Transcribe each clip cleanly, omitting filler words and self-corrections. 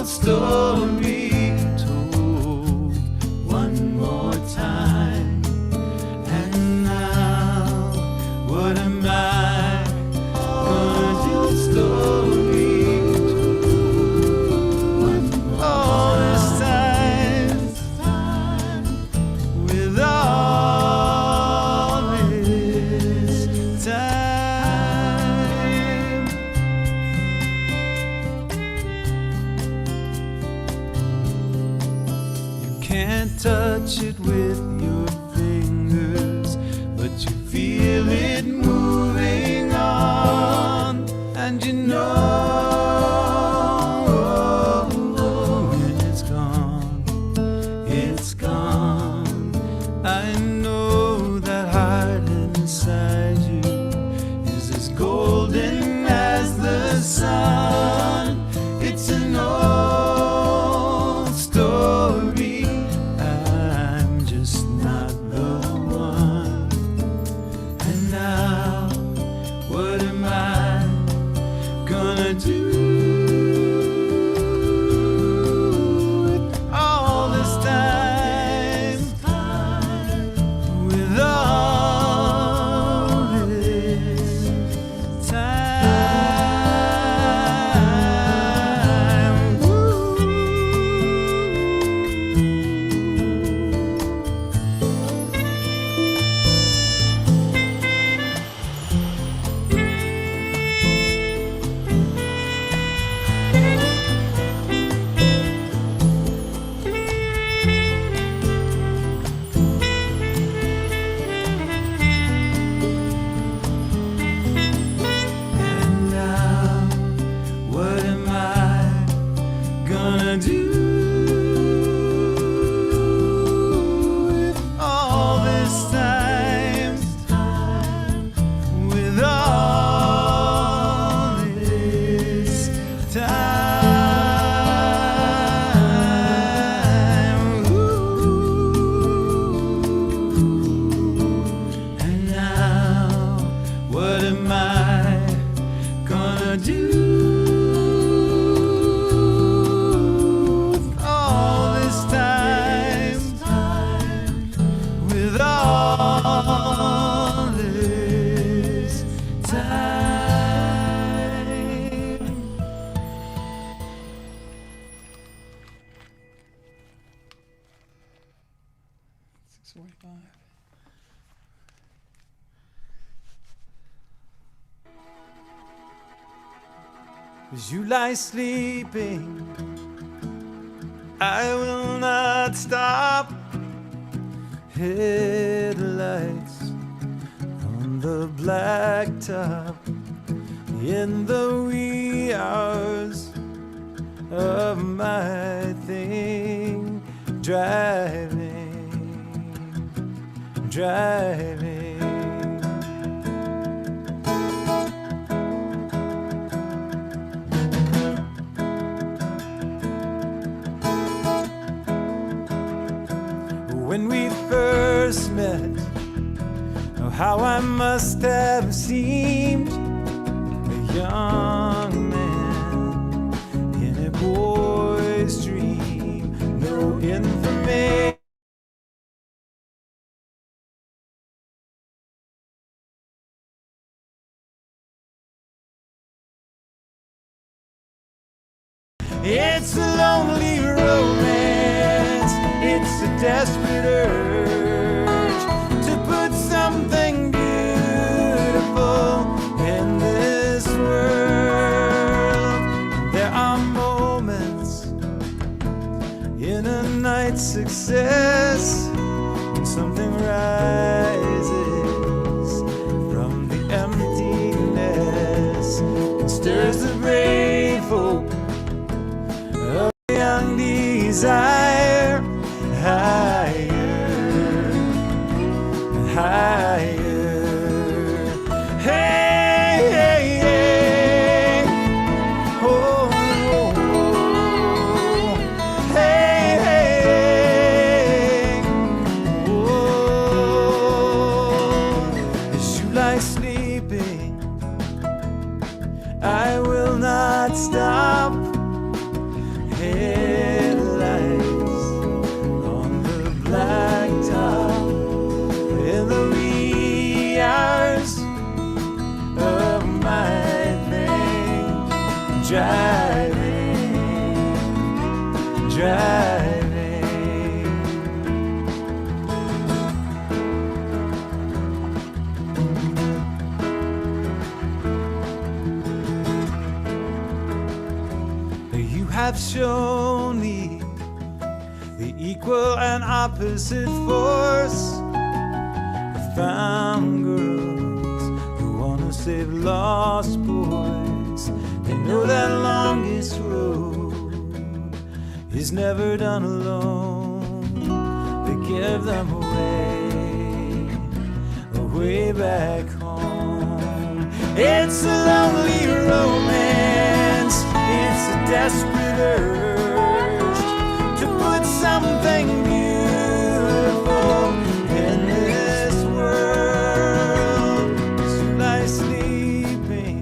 old story told one more time. And now, what am I gonna do? Story told one more all this time, with all this time. You can't touch it with your fingers, but you feel it moving on, and you know when it's gone, it's gone. I know that heart inside you is as golden as the sun. It's an old story, I'm just not the one. And now, what am I gonna do with all this time? With all this time. Woo. And now, what am I gonna do with all this time? With all this time. Ooh. And now, what am I gonna do with all this time? With all this time. As you lie sleeping, I will not stop. Headlights on the blacktop in the wee hours of my thing. Driving. When we first met, oh, how I must have seemed a young man in a boy's dream. No information. It's a lonely romance, it's a desperate urge to put something beautiful in this world. There are moments in a night's success when something rises from the emptiness and stirs the brave hope of young desire. Higher, higher. Hey, hey, hey. Oh, oh, oh. Hey, hey, hey. Oh. You have shown me the equal and opposite force. I found girls who wanna save lost boys. They know that longest road is never done alone. They give them away back home. It's a lonely romance, it's a desperate urge to put something beautiful in this world. So lie sleeping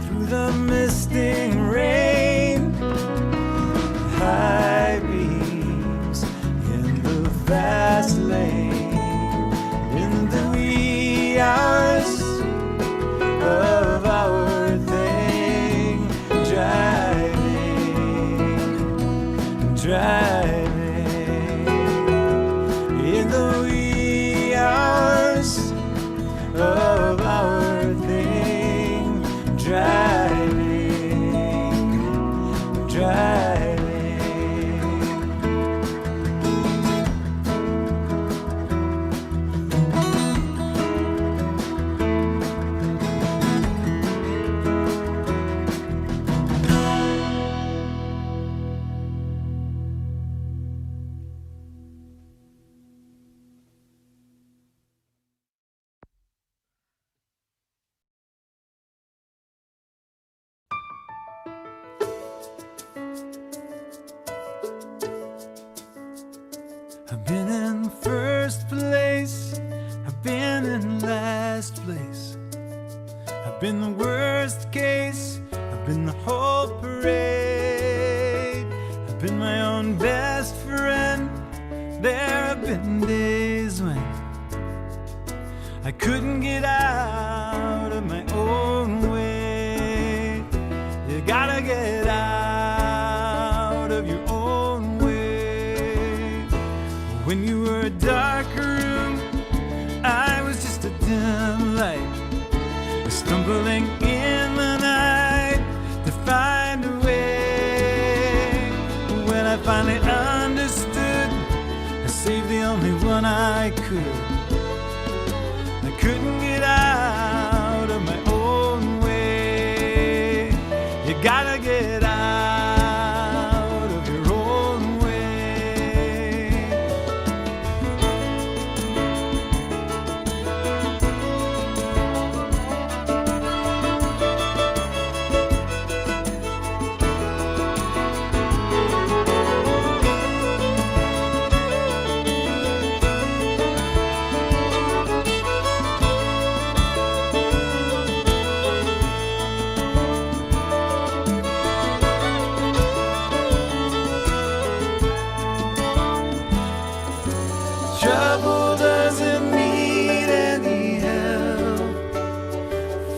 through the misting rain, high beams in the fast lane, in the wee hours of our thing, driving in the wee hours of our thing, driving. I've been in first place, I've been in last place, I've been the worst case, I've been the whole parade, I've been my own best friend. There have been days when I couldn't get out of my own way. You gotta get out of your own way. When you were a dark room, I was just a dim light, stumbling in the night to find a way. When I finally understood, I saved the only one I could. I couldn't get out of my own way. You gotta get out of your own way. Trouble doesn't need any help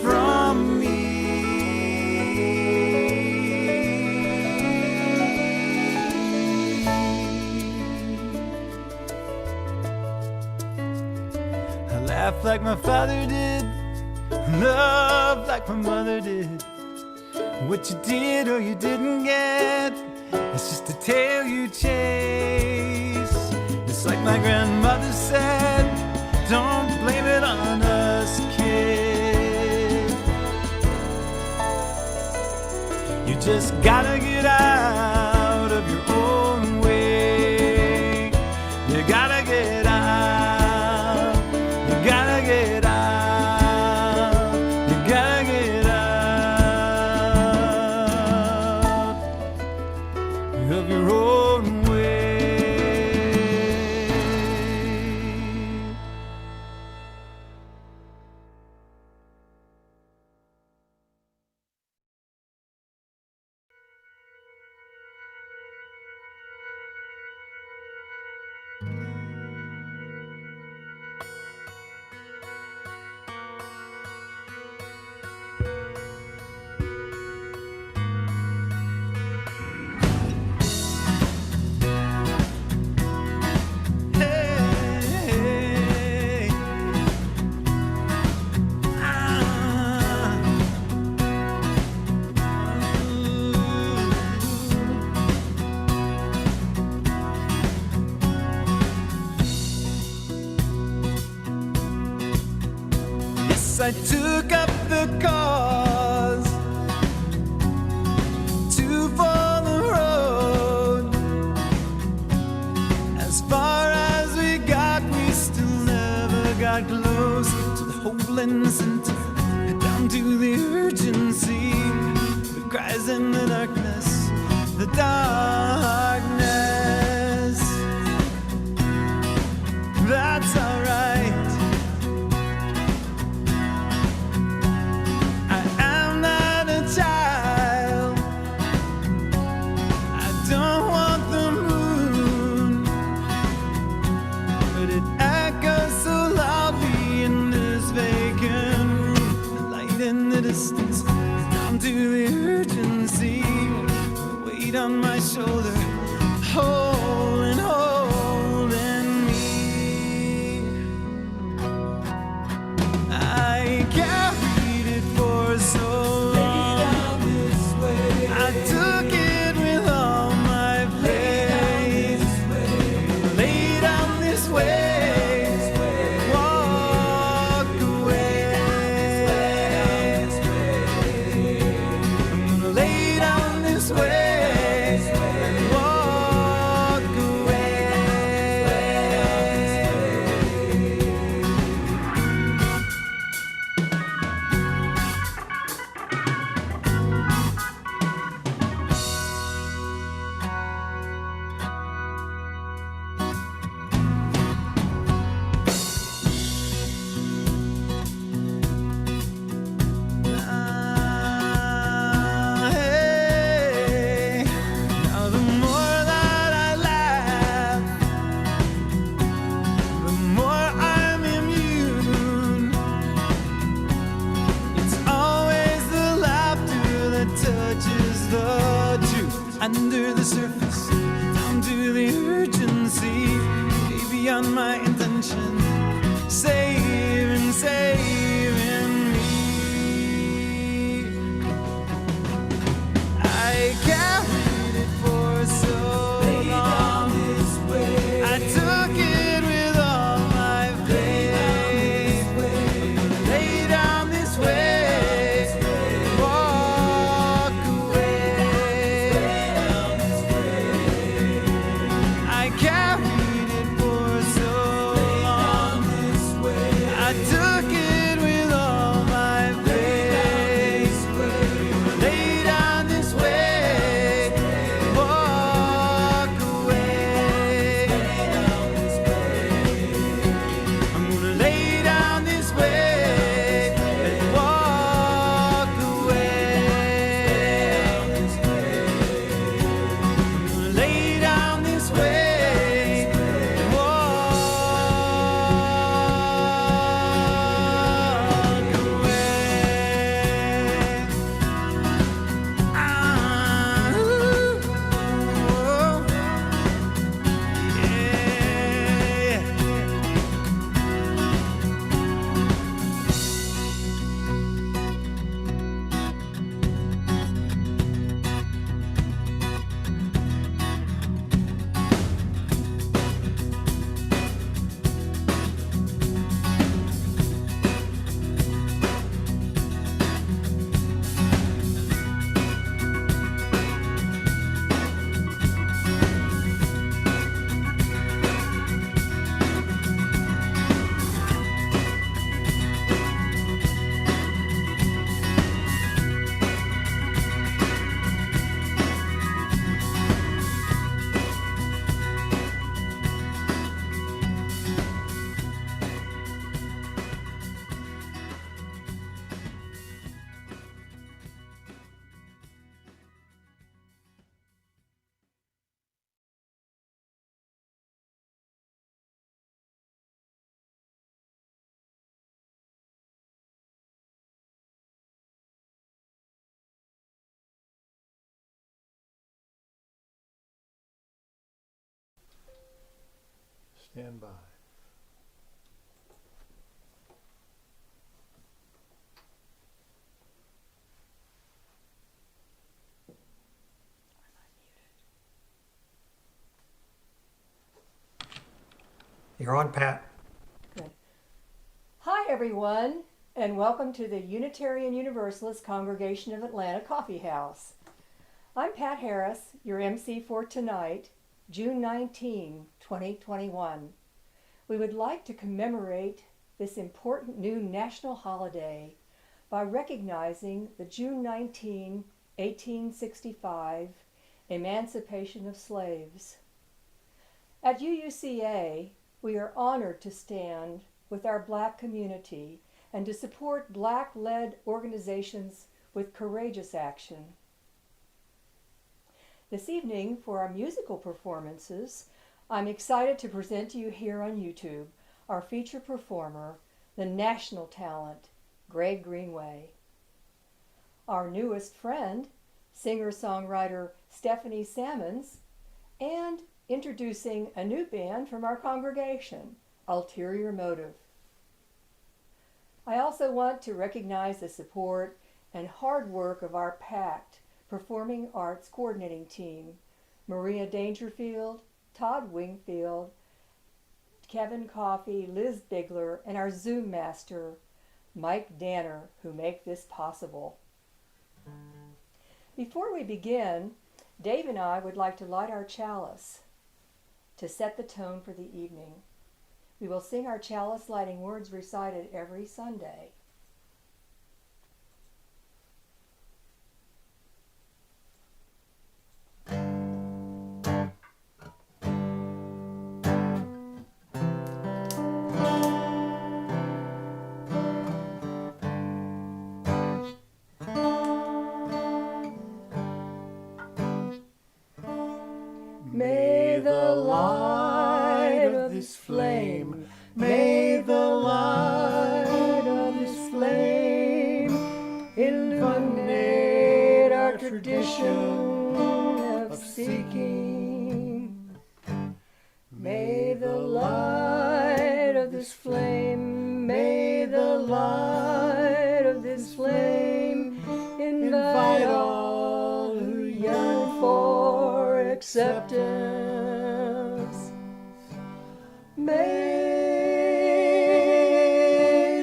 from me. I laugh like my father did, love like my mother did. What you did or you didn't get, it's just a tale you chase. It's like my grandmother said, don't blame it on us, kid. You just gotta get out of your own way. You gotta get out. You gotta get out. You gotta get out of your own way. I took up the cause to follow the road. As far as we got, we still never got close to the whole innocent, down to the urgency, the cries in the darkness, the darkness. That's alright. I am not a child. I don't want the moon, but it echoes so loudly in this vacant room. The light in the distance, down to the urgency, the weight on my shoulder, holding me. I carried it for so long. I took it with all my faith. Lay down this way, walk away. I'm gonna lay down this way and walk away. Hey, now the more that I laugh, the more I'm immune. It's always the laughter that touches the truth. Under the surface, down to the urgency, way beyond my intention, saving me. I carried it for so long. I took it with all my faith. Lay down this way, walk away. I carried it for so long. I took it with all my faith. Lay down this way, walk away. I'm gonna lay down this way and walk away. I'm gonna lay down this way and walk away. Ah, ooh, oh, yeah. Stand by. You're on, Pat. Good. Hi, everyone, and welcome to the Unitarian Universalist Congregation of Atlanta Coffee House. I'm Pat Harris, your MC for tonight, June 19, 2021. We would like to commemorate this important new national holiday by recognizing the June 19, 1865 emancipation of slaves. At UUCA, we are honored to stand with our Black community and to support Black-led organizations with courageous action. This evening, for our musical performances, I'm excited to present to you here on YouTube our feature performer, the national talent, Greg Greenway. Our newest friend, singer-songwriter Stephanie Sammons, and introducing a new band from our congregation, Ulterior Motive. I also want to recognize the support and hard work of our PACT Performing Arts Coordinating Team, Maria Dangerfield, Todd Wingfield, Kevin Coffey, Liz Bigler, and our Zoom master, Mike Danner, who make this possible. Before we begin, Dave and I would like to light our chalice to set the tone for the evening. We will sing our chalice lighting words recited every Sunday. May the light of this flame, may the light of this flame illuminate our tradition of seeking. May the light of this flame, may the light of this flame invite all who yearn for acceptance. May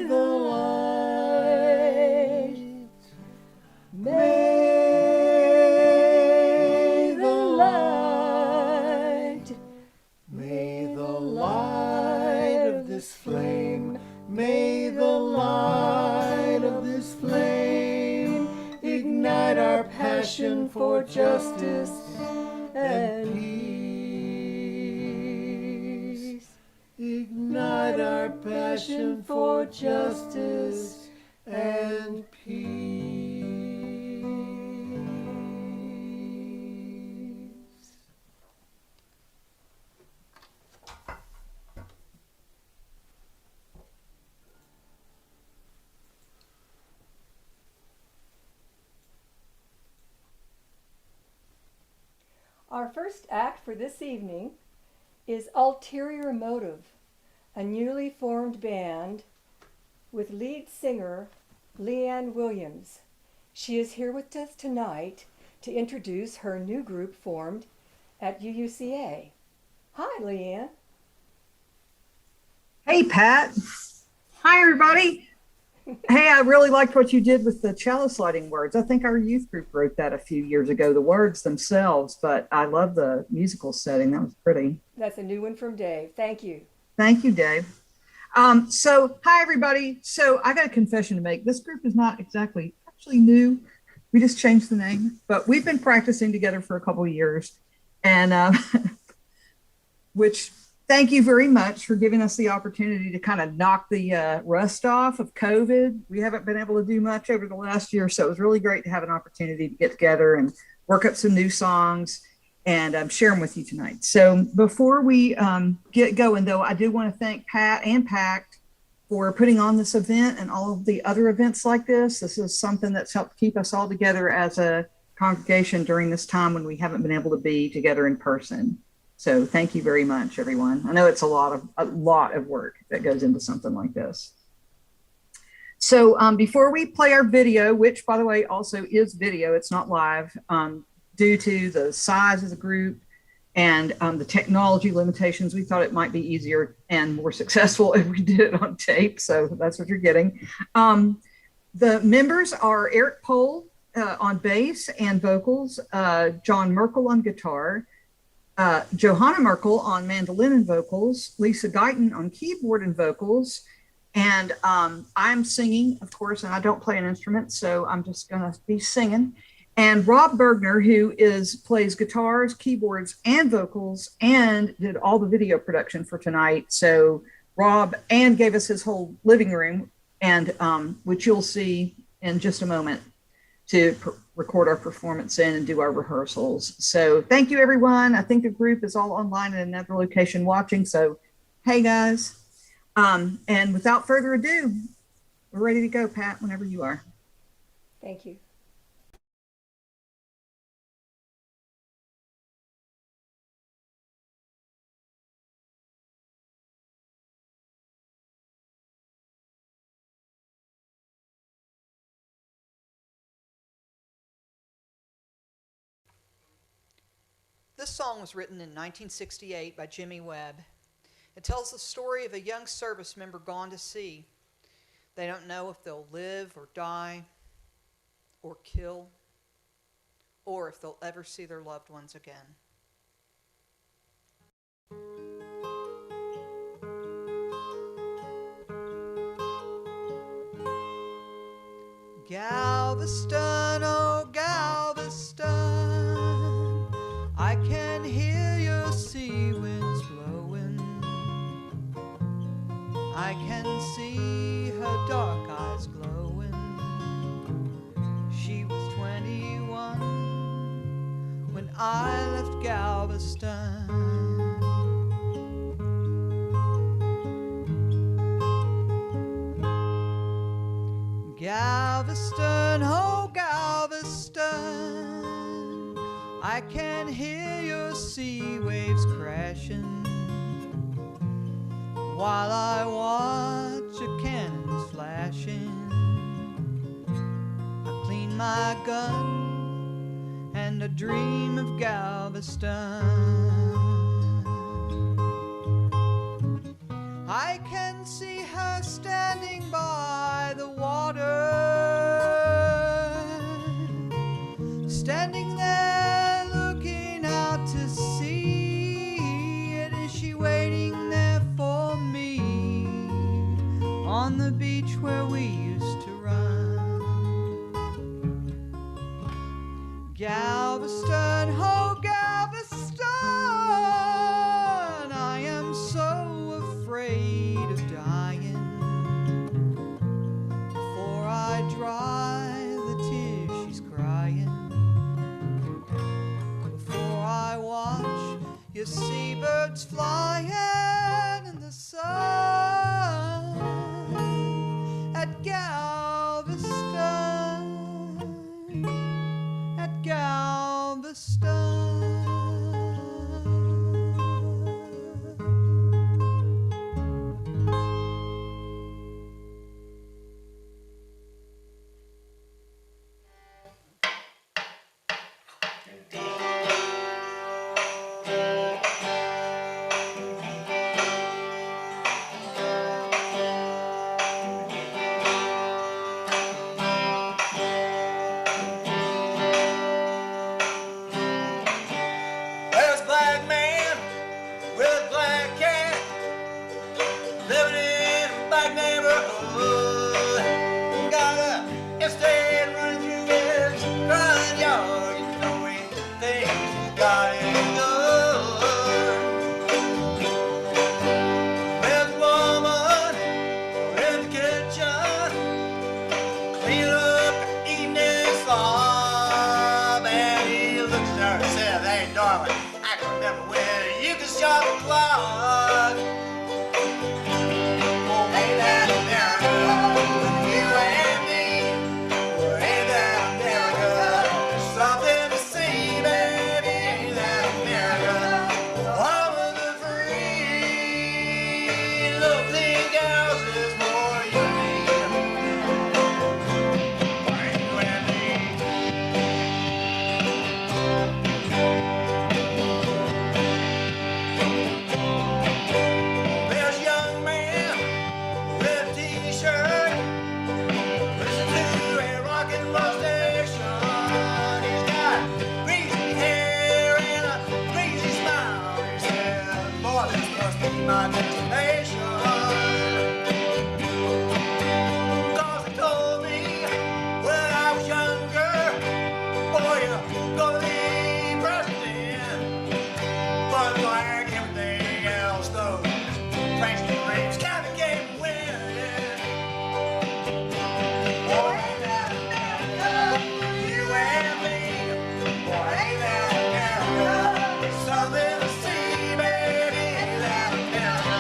the light, may the light, may the light of this flame, may the light of this flame ignite our passion for justice and peace. Ignite our passion for justice and peace. Our first act for this evening is Ulterior Motive, a newly formed band with lead singer Leanne Williams. She is here with us tonight to introduce her new group formed at UUCA. Hi, Leanne. Hey, Pat. Hi, everybody. Hey, I really liked what you did with the chalice lighting words. I think our youth group wrote that a few years ago, the words themselves, but I love the musical setting. That was pretty. That's a new one from Dave. Thank you. Thank you, Dave. Hi, everybody. So I got a confession to make. This group is not exactly actually new. We just changed the name, but we've been practicing together for a couple of years. And which thank you very much for giving us the opportunity to kind of knock the rust off of COVID. We haven't been able to do much over the last year, so it was really great to have an opportunity to get together and work up some new songs and share them with you tonight. So before we get going, though, I do want to thank Pat and PACT for putting on this event and all of the other events like this. This is something that's helped keep us all together as a congregation during this time when we haven't been able to be together in person. So thank you very much, everyone. I know it's a lot of work that goes into something like this. So before we play our video, which by the way also is video, it's not live, due to the size of the group and the technology limitations, we thought it might be easier and more successful if we did it on tape. So that's what you're getting. The members are Eric Pohl on bass and vocals, John Merkel on guitar, Johanna Merkel on mandolin and vocals, Lisa Guyton on keyboard and vocals, and I'm singing, of course, and I don't play an instrument, so I'm just going to be singing. And Rob Bergner, who plays guitars, keyboards, and vocals, and did all the video production for tonight. So Rob and gave us his whole living room, and which you'll see in just a moment, to record our performance in and do our rehearsals. So thank you, everyone. I think the group is all online in another location watching. So hey, guys. And without further ado, we're ready to go, Pat, whenever you are. Thank you. This song was written in 1968 by Jimmy Webb. It tells the story of a young service member gone to sea. They don't know if they'll live or die or kill, or if they'll ever see their loved ones again. Galveston, oh Galveston, I can hear your sea winds blowing. I can see her dark eyes glowing. She was 21 when I left Galveston. Galveston, oh Galveston, I can hear your sea waves crashing while I watch your cannons flashing. I clean my gun and I dream of Galveston. I can see her standing by the water, standing there looking out to sea. And is she waiting there for me on the beach where we used to run? Galveston, oh Galveston, I am so afraid of dying before I dry the tears she's crying, before I watch your seabirds flying in the sun at Galveston, at Galveston. There's a black man with a black cat living in a black neighborhood. Got a estate running through his front yard. You know he thinks he's got it good. There's a woman in the kitchen cleaning up the evening slob, and he looks at her and says, "Hey, darling, I can remember when you could shop the clock. Oh, ain't that America? With you and me. Oh, ain't that America? There's something to see, baby. Ain't that America? Home of the free. Little thing gals is more you and me. For you and me. my destination. 'Cause they told me when I was younger, boy, you're gonna be president. But like everything else, though, Frank's dreams kind of came winning. Boy, ain't that America, you and me. Boy, ain't that America, something to see, baby, ain't that America.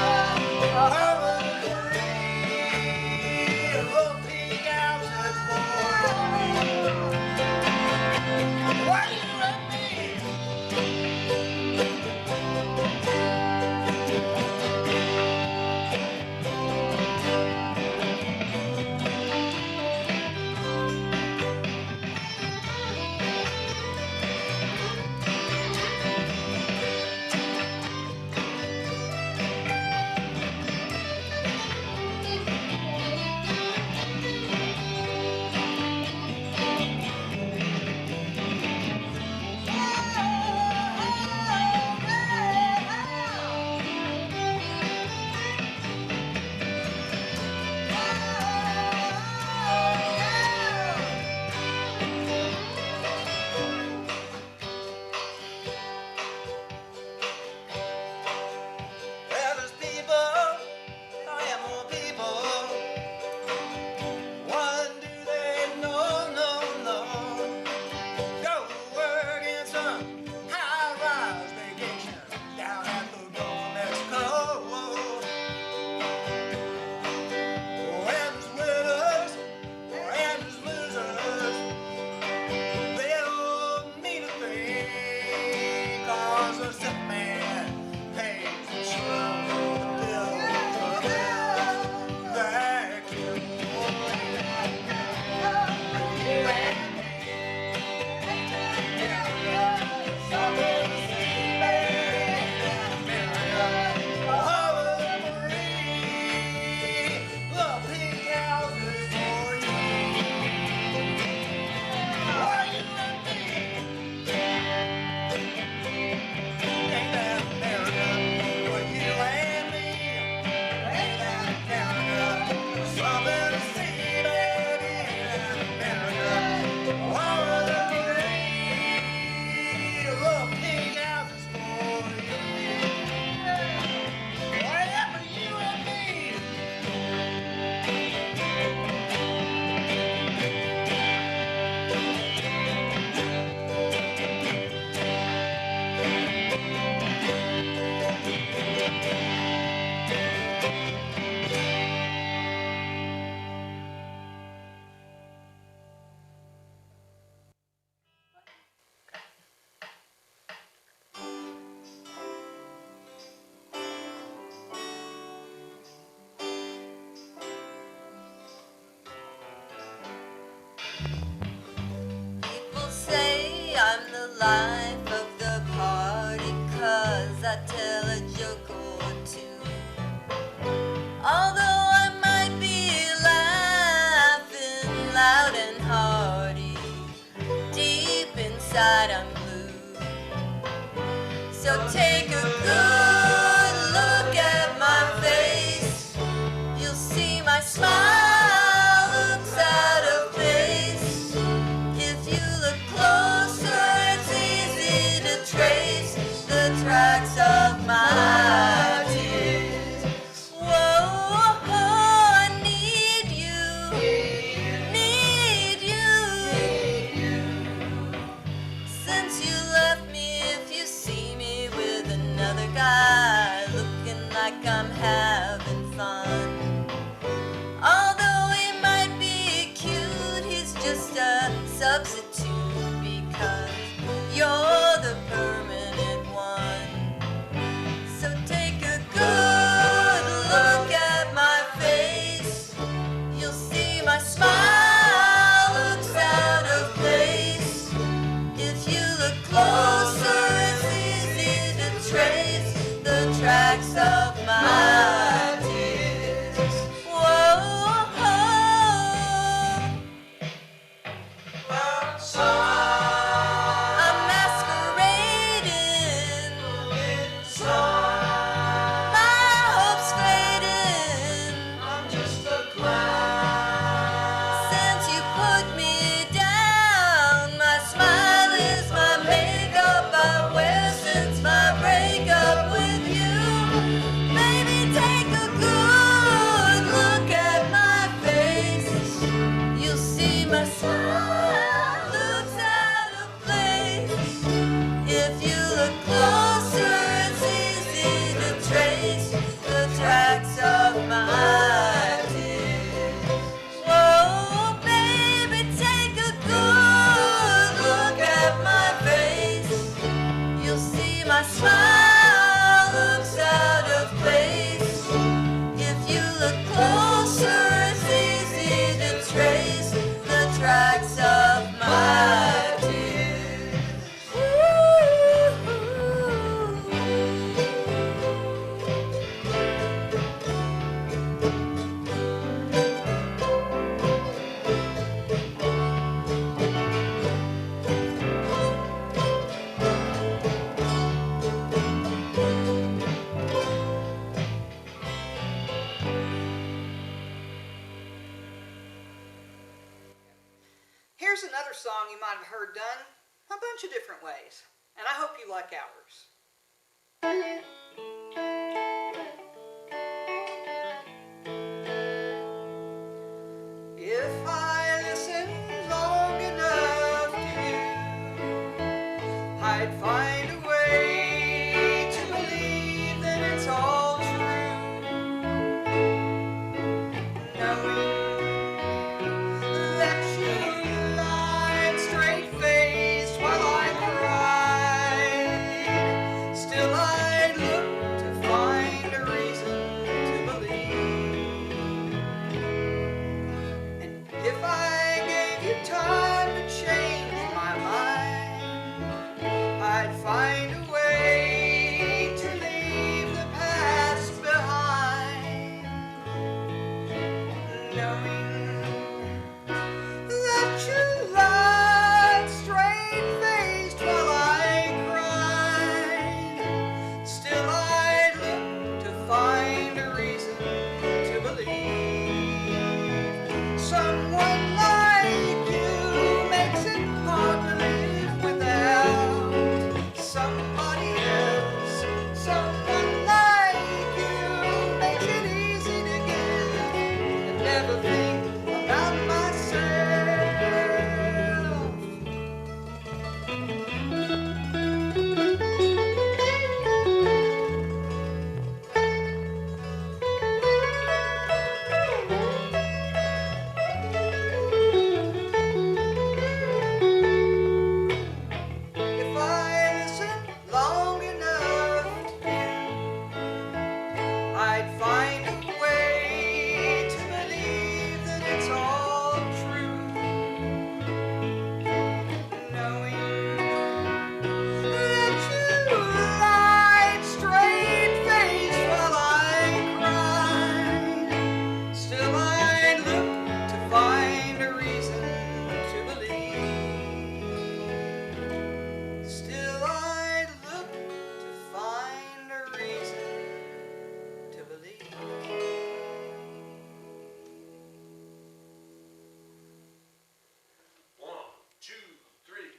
Over the green, little pink houses for me. Why you and me? Well, there's people, I am more people. What do they know, no, no? Go work in some high-rise vacation down at the Gulf of Mexico. And there's winners, and there's losers. They don't mean a thing, 'cause a sick man pays the bill for them that kill. You and me, something to see, baby, America. Over the green, little pink houses for you. Why you and me? Ain't that America? Well, you and me. Ain't that America? Something to see, baby. Ain't that America? Over the green, little pink houses for you. Whatever you and me. People say I'm the life of the party 'cause I tell a joke or two. Although I might be laughing loud and hearty, deep inside I'm blue. So take a good look at my face. You'll see my smile looks out of place. If you look closer, it's easy to trace the tracks of my tears. Whoa, I need you, need you. Since you left me, if you see me with another If you look closer, it's easy to trace the tracks of my tears. Whoa, baby, take a good look at my face. You'll see my smile looks out of place. If you look closer, it's easy to trace the tracks of my tears. Here's another song you might have heard done a bunch of different ways, and I hope you like ours. If I listened long enough to you, I'd find a way to believe that it's all true. Knowing that you lied straight-faced while I cried, still I'd look to find a reason to believe. And if I gave you time to change my mind, I'd find a way to leave the past behind. Knowing that you lied straight-faced while I cried, still I'd look to find a reason to believe. Someone like you makes it hard to live without somebody else. Someone like you makes it easy to give and never think about myself. If I listened long enough to you, I'd find a way to believe that it's all true. Knowing that you lied straight-faced while I cried, still I'd look to find a reason to believe. Still I'd look to find a reason to believe. One, two, three.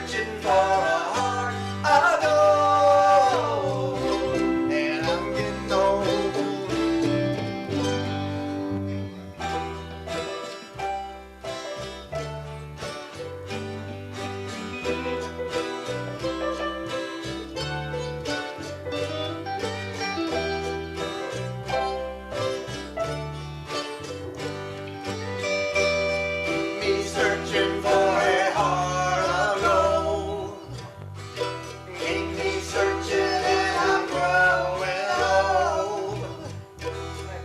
searching for a heart of gold, and I'm getting old. Me searching for a heart of gold. Keep me searching and I'm growing old.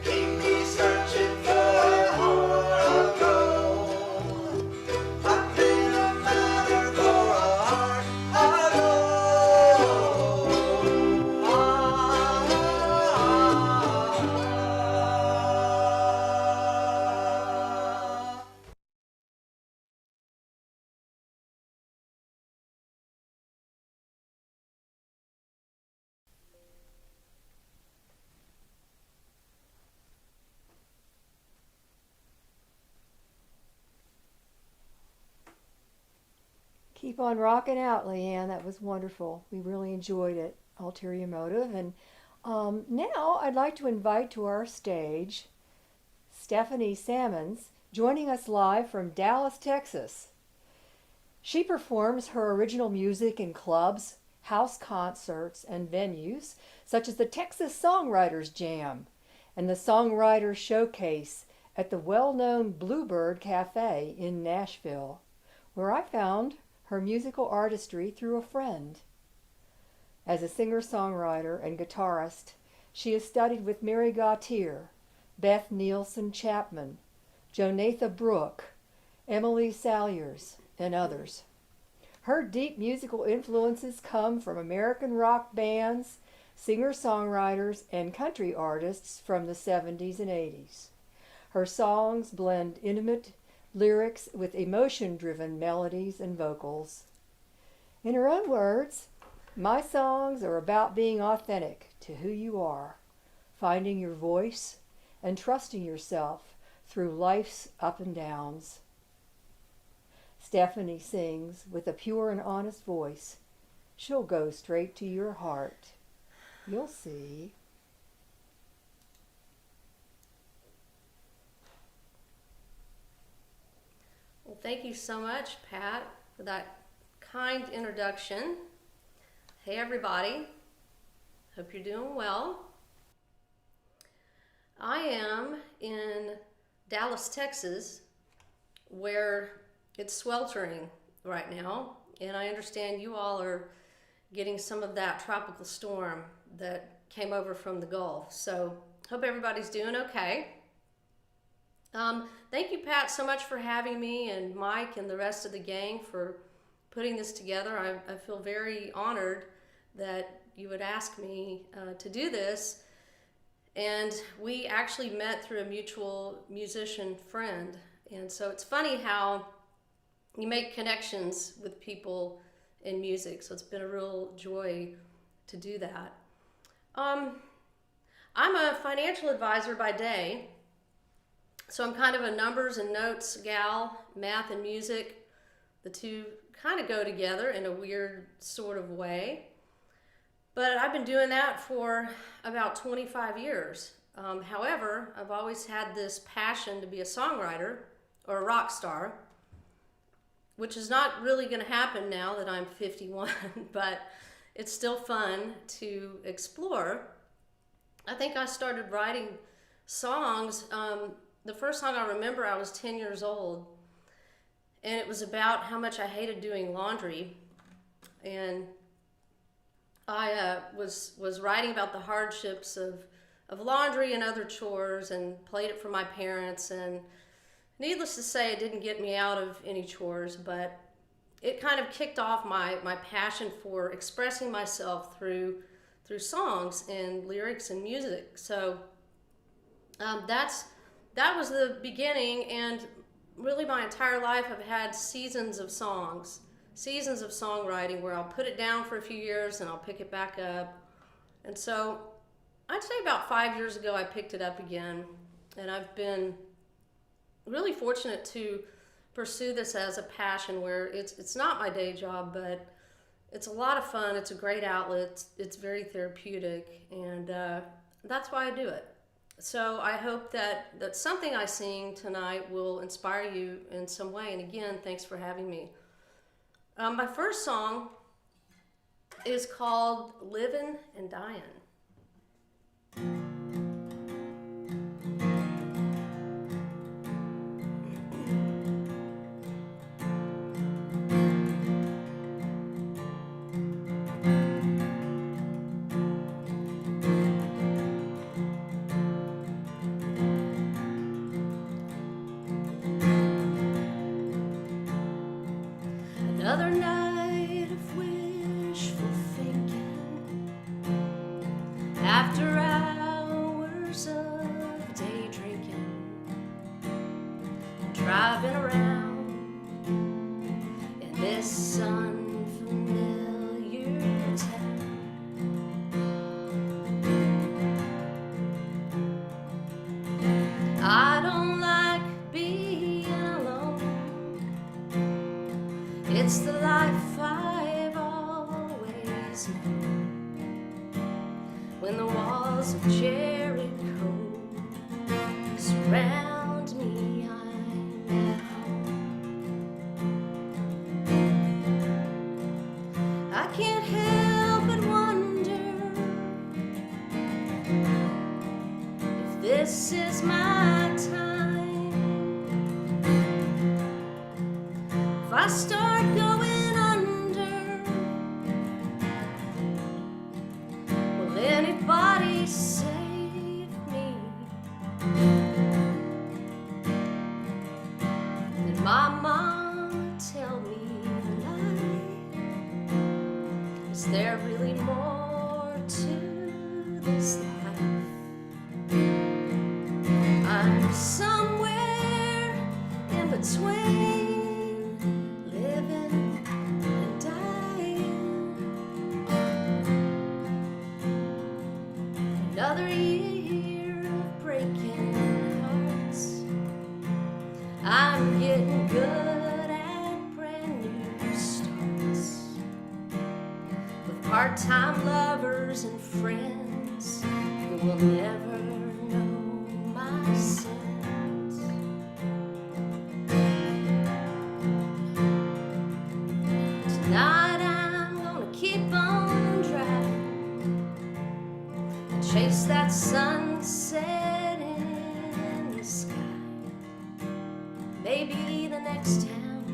Keep me searching for a heart of gold. I've been a miner for a heart of gold. Keep on rocking out, Leanne. That was wonderful. We really enjoyed it. Ulterior Motive. And now I'd like to invite to our stage Stephanie Sammons, joining us live from Dallas, Texas. She performs her original music in clubs, house concerts, and venues such as the Texas Songwriters Jam and the Songwriters Showcase at the well-known Bluebird Cafe in Nashville, where I found her musical artistry through a friend. As a singer-songwriter and guitarist, she has studied with Mary Gautier, Beth Nielsen Chapman, Jonatha Brooke, Emily Salyers, and others. Her deep musical influences come from American rock bands, singer-songwriters, and country artists from the 70s and 80s. Her songs blend intimate lyrics with emotion-driven melodies and vocals. In her own words, my songs are about being authentic to who you are, finding your voice, and trusting yourself through life's up and downs. Stephanie sings with a pure and honest voice. She'll go straight to your heart. You'll see. Well, thank you so much, Pat, for that kind introduction. Hey, everybody. Hope you're doing well. I am in Dallas, Texas, where it's sweltering right now, and I understand you all are getting some of that tropical storm that came over from the Gulf. So, hope everybody's doing okay. Thank you, Pat, so much for having me, and Mike and the rest of the gang for putting this together. I feel very honored that you would ask me to do this. And we actually met through a mutual musician friend. And so it's funny how you make connections with people in music. So it's been a real joy to do that. I'm a financial advisor by day. So I'm kind of a numbers and notes gal, math and music. The two kind of go together in a weird sort of way. But I've been doing that for about 25 years. However, I've always had this passion to be a songwriter or a rock star, which is not really going to happen now that I'm 51, but it's still fun to explore. I think I started writing songs. The first song I remember, I was 10 years old, and it was about how much I hated doing laundry. And I was writing about the hardships of laundry and other chores, and played it for my parents. And needless to say, it didn't get me out of any chores, but it kind of kicked off my passion for expressing myself through songs and lyrics and music. So that was the beginning, and really my entire life I've had seasons of songs, seasons of songwriting where I'll put it down for a few years and I'll pick it back up. And so I'd say about 5 years ago I picked it up again, and I've been really fortunate to pursue this as a passion where it's not my day job, but it's a lot of fun. It's a great outlet. It's very therapeutic, and that's why I do it. So I hope that something I sing tonight will inspire you in some way. And again, thanks for having me. My first song is called Livin' and Dyin'. Another night of wishful thinking, after hours of day drinking, driving around in this unfamiliar town. I don't like being alone. It's the life I've always known. When the walls of Jericho surround me, I'm at home. I can't help but wonder if this is my time. If I start going under, will anybody save me? Did my mom tell me a lie? Is there really more to this life? I'm somewhere in between, living and dying. Another year of breaking hearts. I'm getting good at brand new starts, with part-time lovers and friends who will never know my sins. Tonight I'm gonna keep on driving and chase that sunset in the sky. Maybe the next town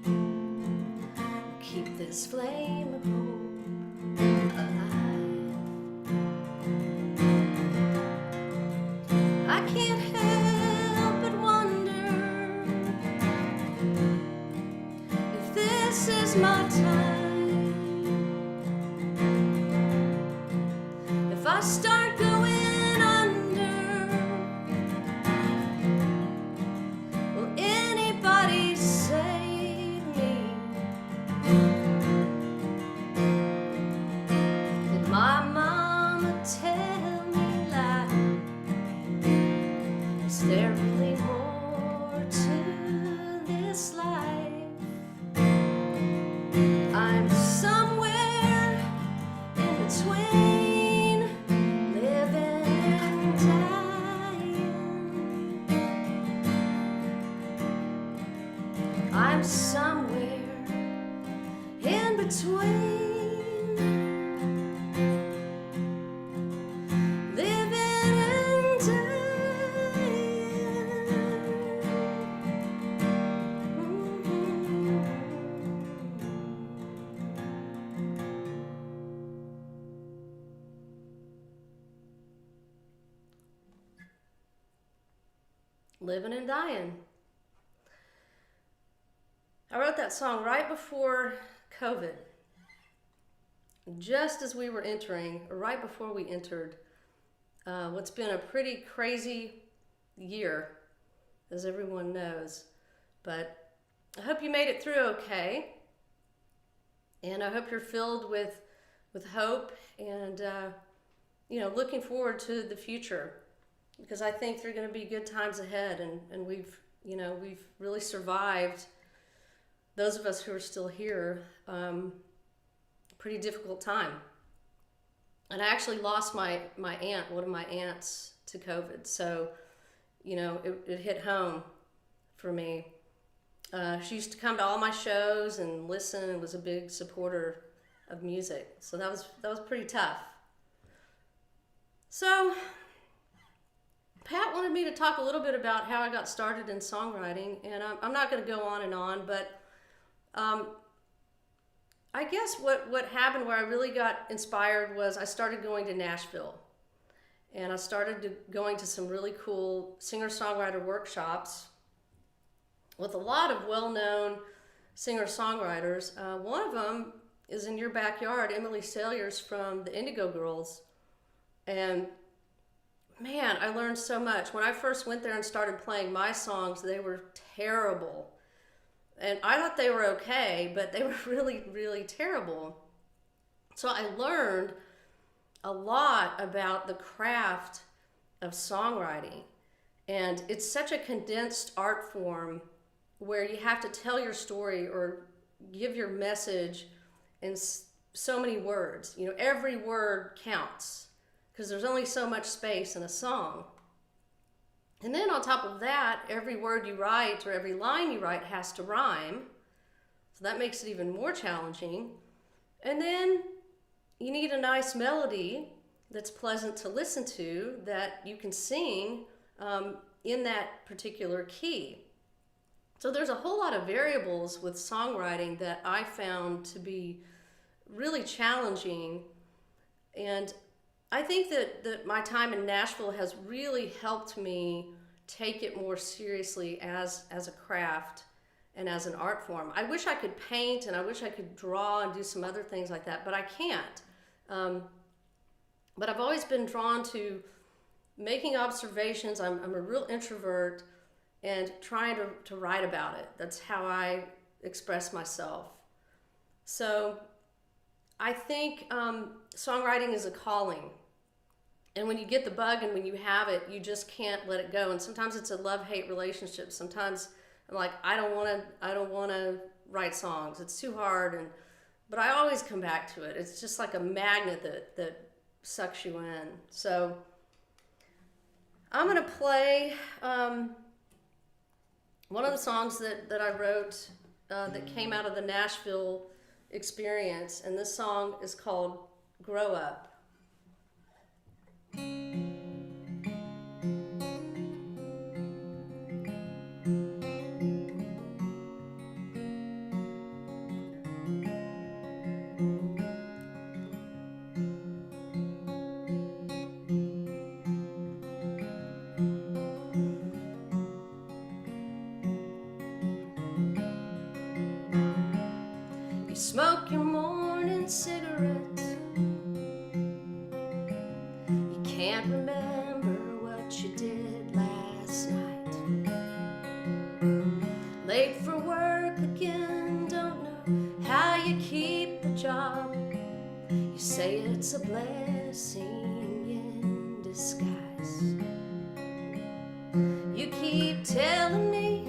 will keep this flame of hope alive. I can't help but wonder if this is my time. If I start going under, will anybody save me? Did my mama tell me lie? Is there really more to this life? I'm somewhere in between, living and dying. I'm somewhere in between, living and living and dying. I wrote that song right before COVID, just as we were entering, or right before we entered, what's been a pretty crazy year, as everyone knows. But I hope you made it through okay, and I hope you're filled with hope and looking forward to the future, because I think there are going to be good times ahead, and we've You know, we've really survived, those of us who are still here, a pretty difficult time. And I actually lost my aunt, one of my aunts, to COVID. So, you know, it hit home for me. She used to come to all my shows and listen and was a big supporter of music. So that was pretty tough. So Pat wanted me to talk a little bit about how I got started in songwriting, and I'm not going to go on and on, but I guess what happened where I really got inspired was I started going to Nashville, and I started going to some really cool singer-songwriter workshops with a lot of well-known singer-songwriters. One of them is in your backyard, Emily Salyers from the Indigo Girls, and man, I learned so much. When I first went there and started playing my songs, they were terrible. And I thought they were okay, but they were really, really terrible. So I learned a lot about the craft of songwriting. And it's such a condensed art form where you have to tell your story or give your message in so many words. You know, every word counts because there's only so much space in a song. And then on top of that, every word you write or every line you write has to rhyme. So that makes it even more challenging. And then you need a nice melody that's pleasant to listen to that you can sing in that particular key. So there's a whole lot of variables with songwriting that I found to be really challenging. And I think that my time in Nashville has really helped me take it more seriously as a craft and as an art form. I wish I could paint and I wish I could draw and do some other things like that, but I can't. But I've always been drawn to making observations. I'm a real introvert and trying to write about it. That's how I express myself. So I think songwriting is a calling. And when you get the bug and when you have it, you just can't let it go. And sometimes it's a love-hate relationship. Sometimes I'm like, I don't want to write songs. It's too hard. But I always come back to it. It's just like a magnet that sucks you in. So I'm going to play one of the songs that I wrote that came out of the Nashville experience. And this song is called Grow Up. You smoke your morning cigarette. You can't remember what you did last night. Late for work again, don't know how you keep the job. You say it's a blessing in disguise. You keep telling me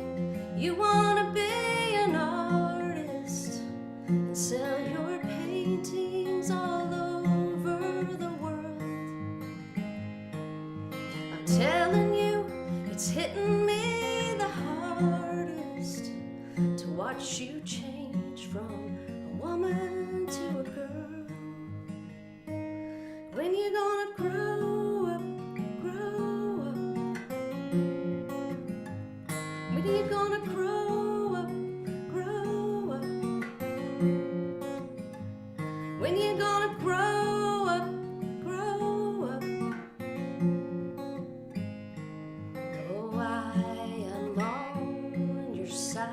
you wanna be an artist and sell your paintings all over the world. I'm telling you, it's hitting me the hardest to watch you change from a woman to a girl. When you gonna grow up, grow up? When you gonna grow up, grow up? When you gonna grow up, grow up? Oh, I am on your side.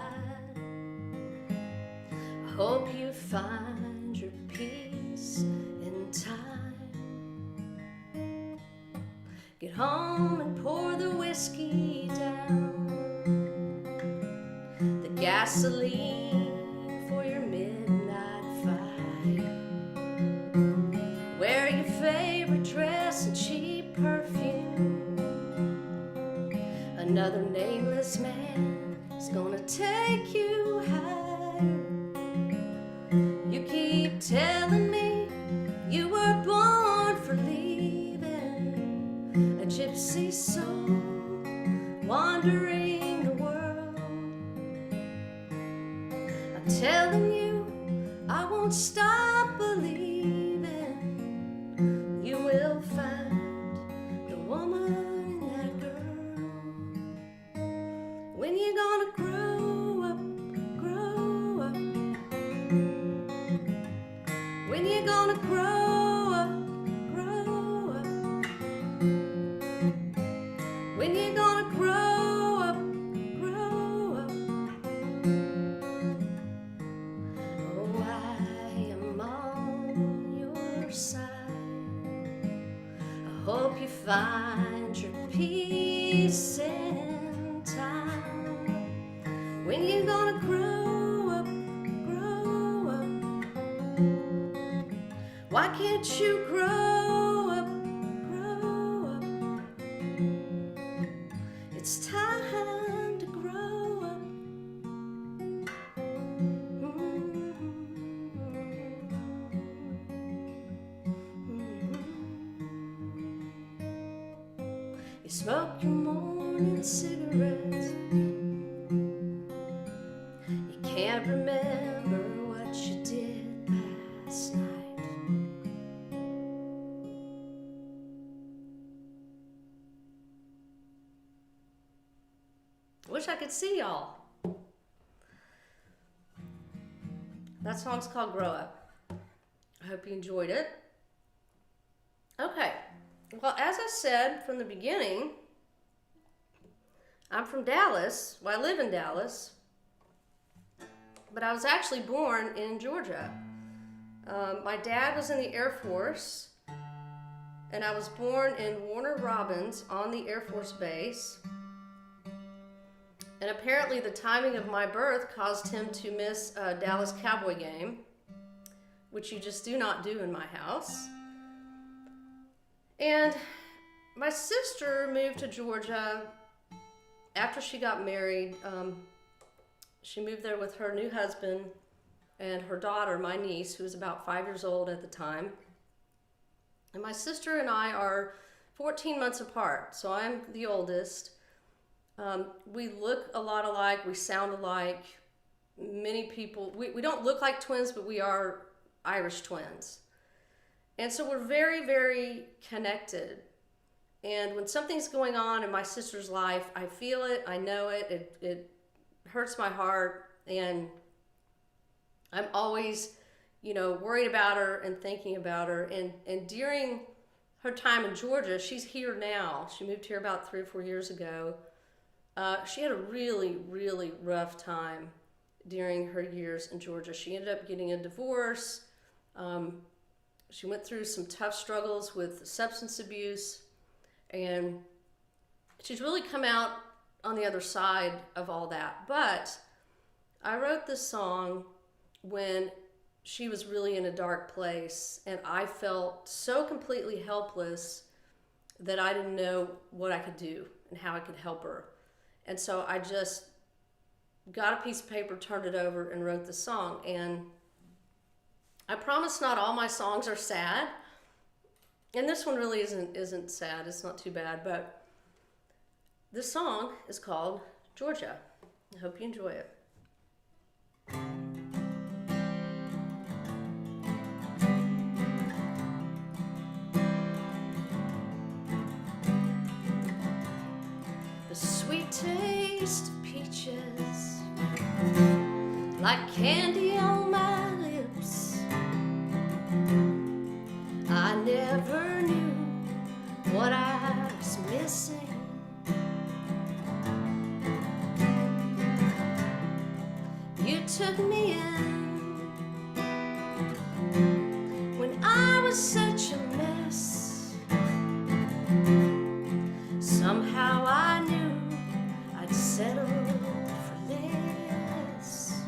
I hope you find your peace in time. Get home and pour the whiskey down, the gasoline for your midnight fire. Wear your favorite dress and cheap perfume. Another nameless man is gonna take you higher. You keep telling me you were born for leaving, a gypsy soul wandering the world. I'm telling you I won't stop believing you will find the woman in that girl. When you gonna grow up, grow up? When you gonna grow up, grow up? When you gonna grow up, grow up? Oh, I am on your side. I hope you find your peace in time. When you gonna grow up, grow up? Why can't you grow up, grow up? It's time to grow up. You smoke your morning cigarettes. You can't remember what you did last night. Wish I could see y'all. That song's called Grow Up. I hope you enjoyed it. Okay, well, as I said from the beginning, I'm from Dallas. Well, I live in Dallas, but I was actually born in Georgia. My dad was in the Air Force, and I was born in Warner Robins on the Air Force Base. And apparently the timing of my birth caused him to miss a Dallas Cowboy game, which you just do not do in my house. And my sister moved to Georgia after she got married. She moved there with her new husband and her daughter, my niece, who was about 5 years old at the time. And my sister and I are 14 months apart, so I'm the oldest. We look a lot alike, we sound alike. Many people, we don't look like twins, but we are Irish twins. And so we're very, very connected. And when something's going on in my sister's life, I feel it, I know it, it hurts my heart, and I'm always, worried about her and thinking about her. And during her time in Georgia, she's here now. She moved here about 3 or 4 years ago. She had a really, really rough time during her years in Georgia. She ended up getting a divorce. She went through some tough struggles with substance abuse, and she's really come out on the other side of all that. But I wrote this song when she was really in a dark place, and I felt so completely helpless that I didn't know what I could do and how I could help her. And so I just got a piece of paper, turned it over, and wrote the song. And I promise not all my songs are sad. And this one really isn't sad. It's not too bad. But this song is called Georgia. I hope you enjoy it. The sweet taste of peaches, like candy on my lips. I never knew what I was missing. You took me in when I was such a mess. Somehow I knew I'd settle for less.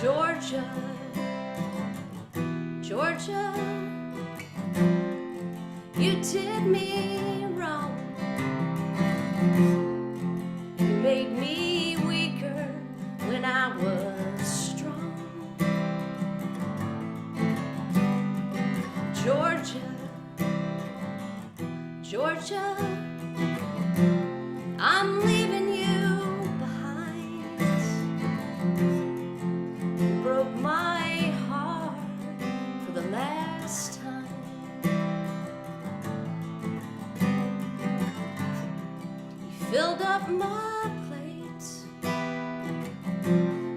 Georgia, Georgia, you did me wrong. You made me weaker when I was strong. Georgia, Georgia, I'm leaving you behind. You broke my heart for the last time. You filled up my plate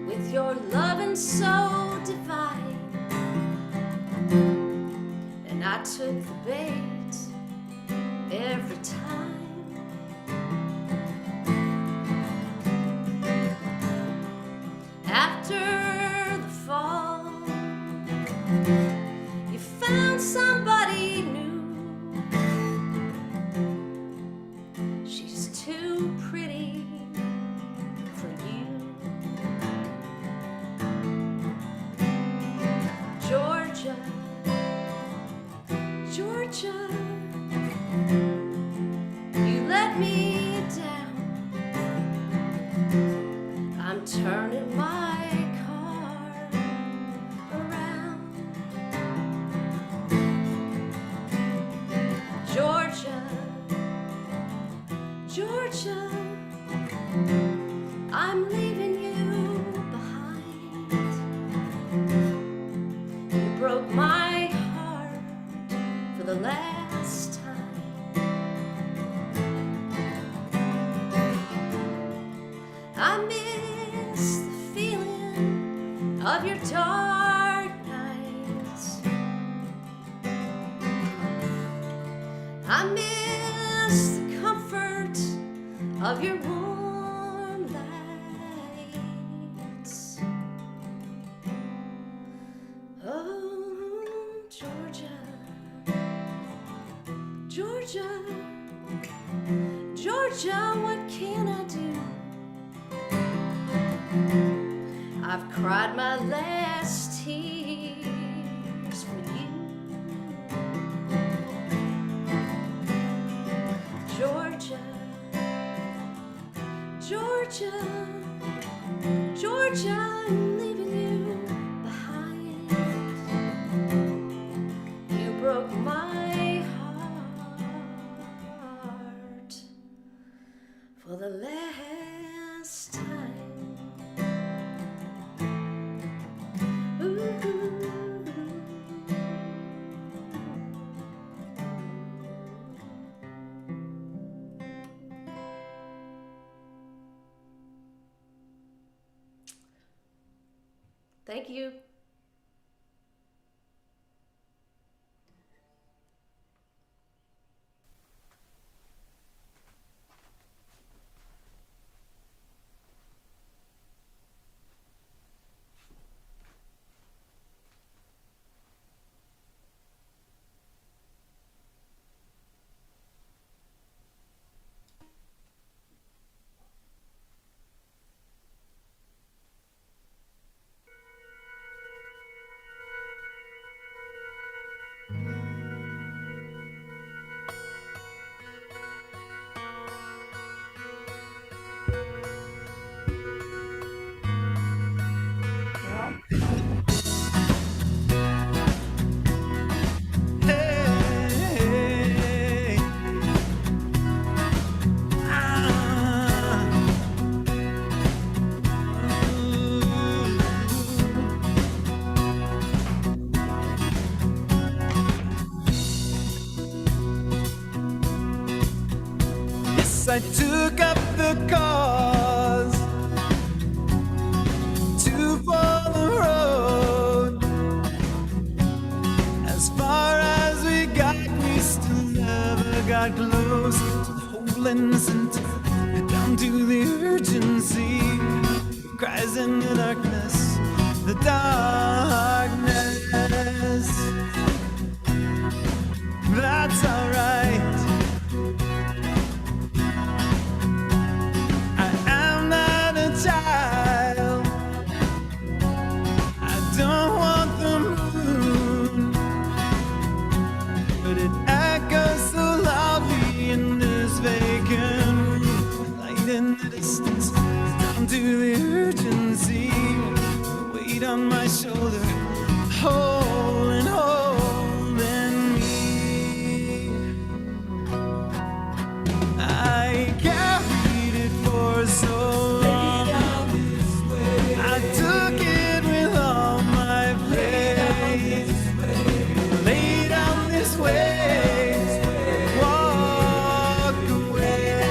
with your loving so divine, and I took the bait every time. After the fall, you found somebody new. She's too pretty for you. Georgia, Georgia, you let me down. I'm turning my car around. Georgia, Georgia, I'm leaving you behind. You broke my heart for the last time. I miss the feeling of your dark nights. I miss the comfort of your warm lights. Oh, Georgia, Georgia, Georgia, what can I do? I've cried my last tears for you. Georgia, Georgia, Georgia, I'm leaving you behind. You broke my heart for the last time. Thank you. Hey, yes, I took up the cause to follow the road. As far as we got, we still never got close to the whole innocent, down to the urgency. Cries in the darkness, the darkness. That's alright. I am not a child. I don't want the moon, but it echoes so loudly in this vacant room. on my shoulder, holding me. I carried it for so long. I took it with all my faith. Lay down this way, walk away.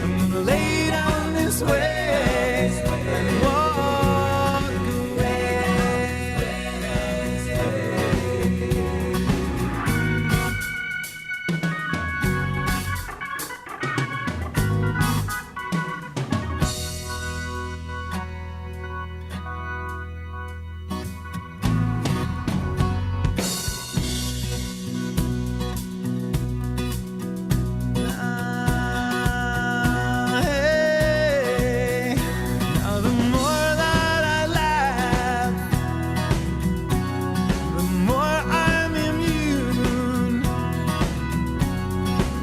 I'm gonna lay down this way, walk away. Hey, now the more that I laugh, the more I'm immune.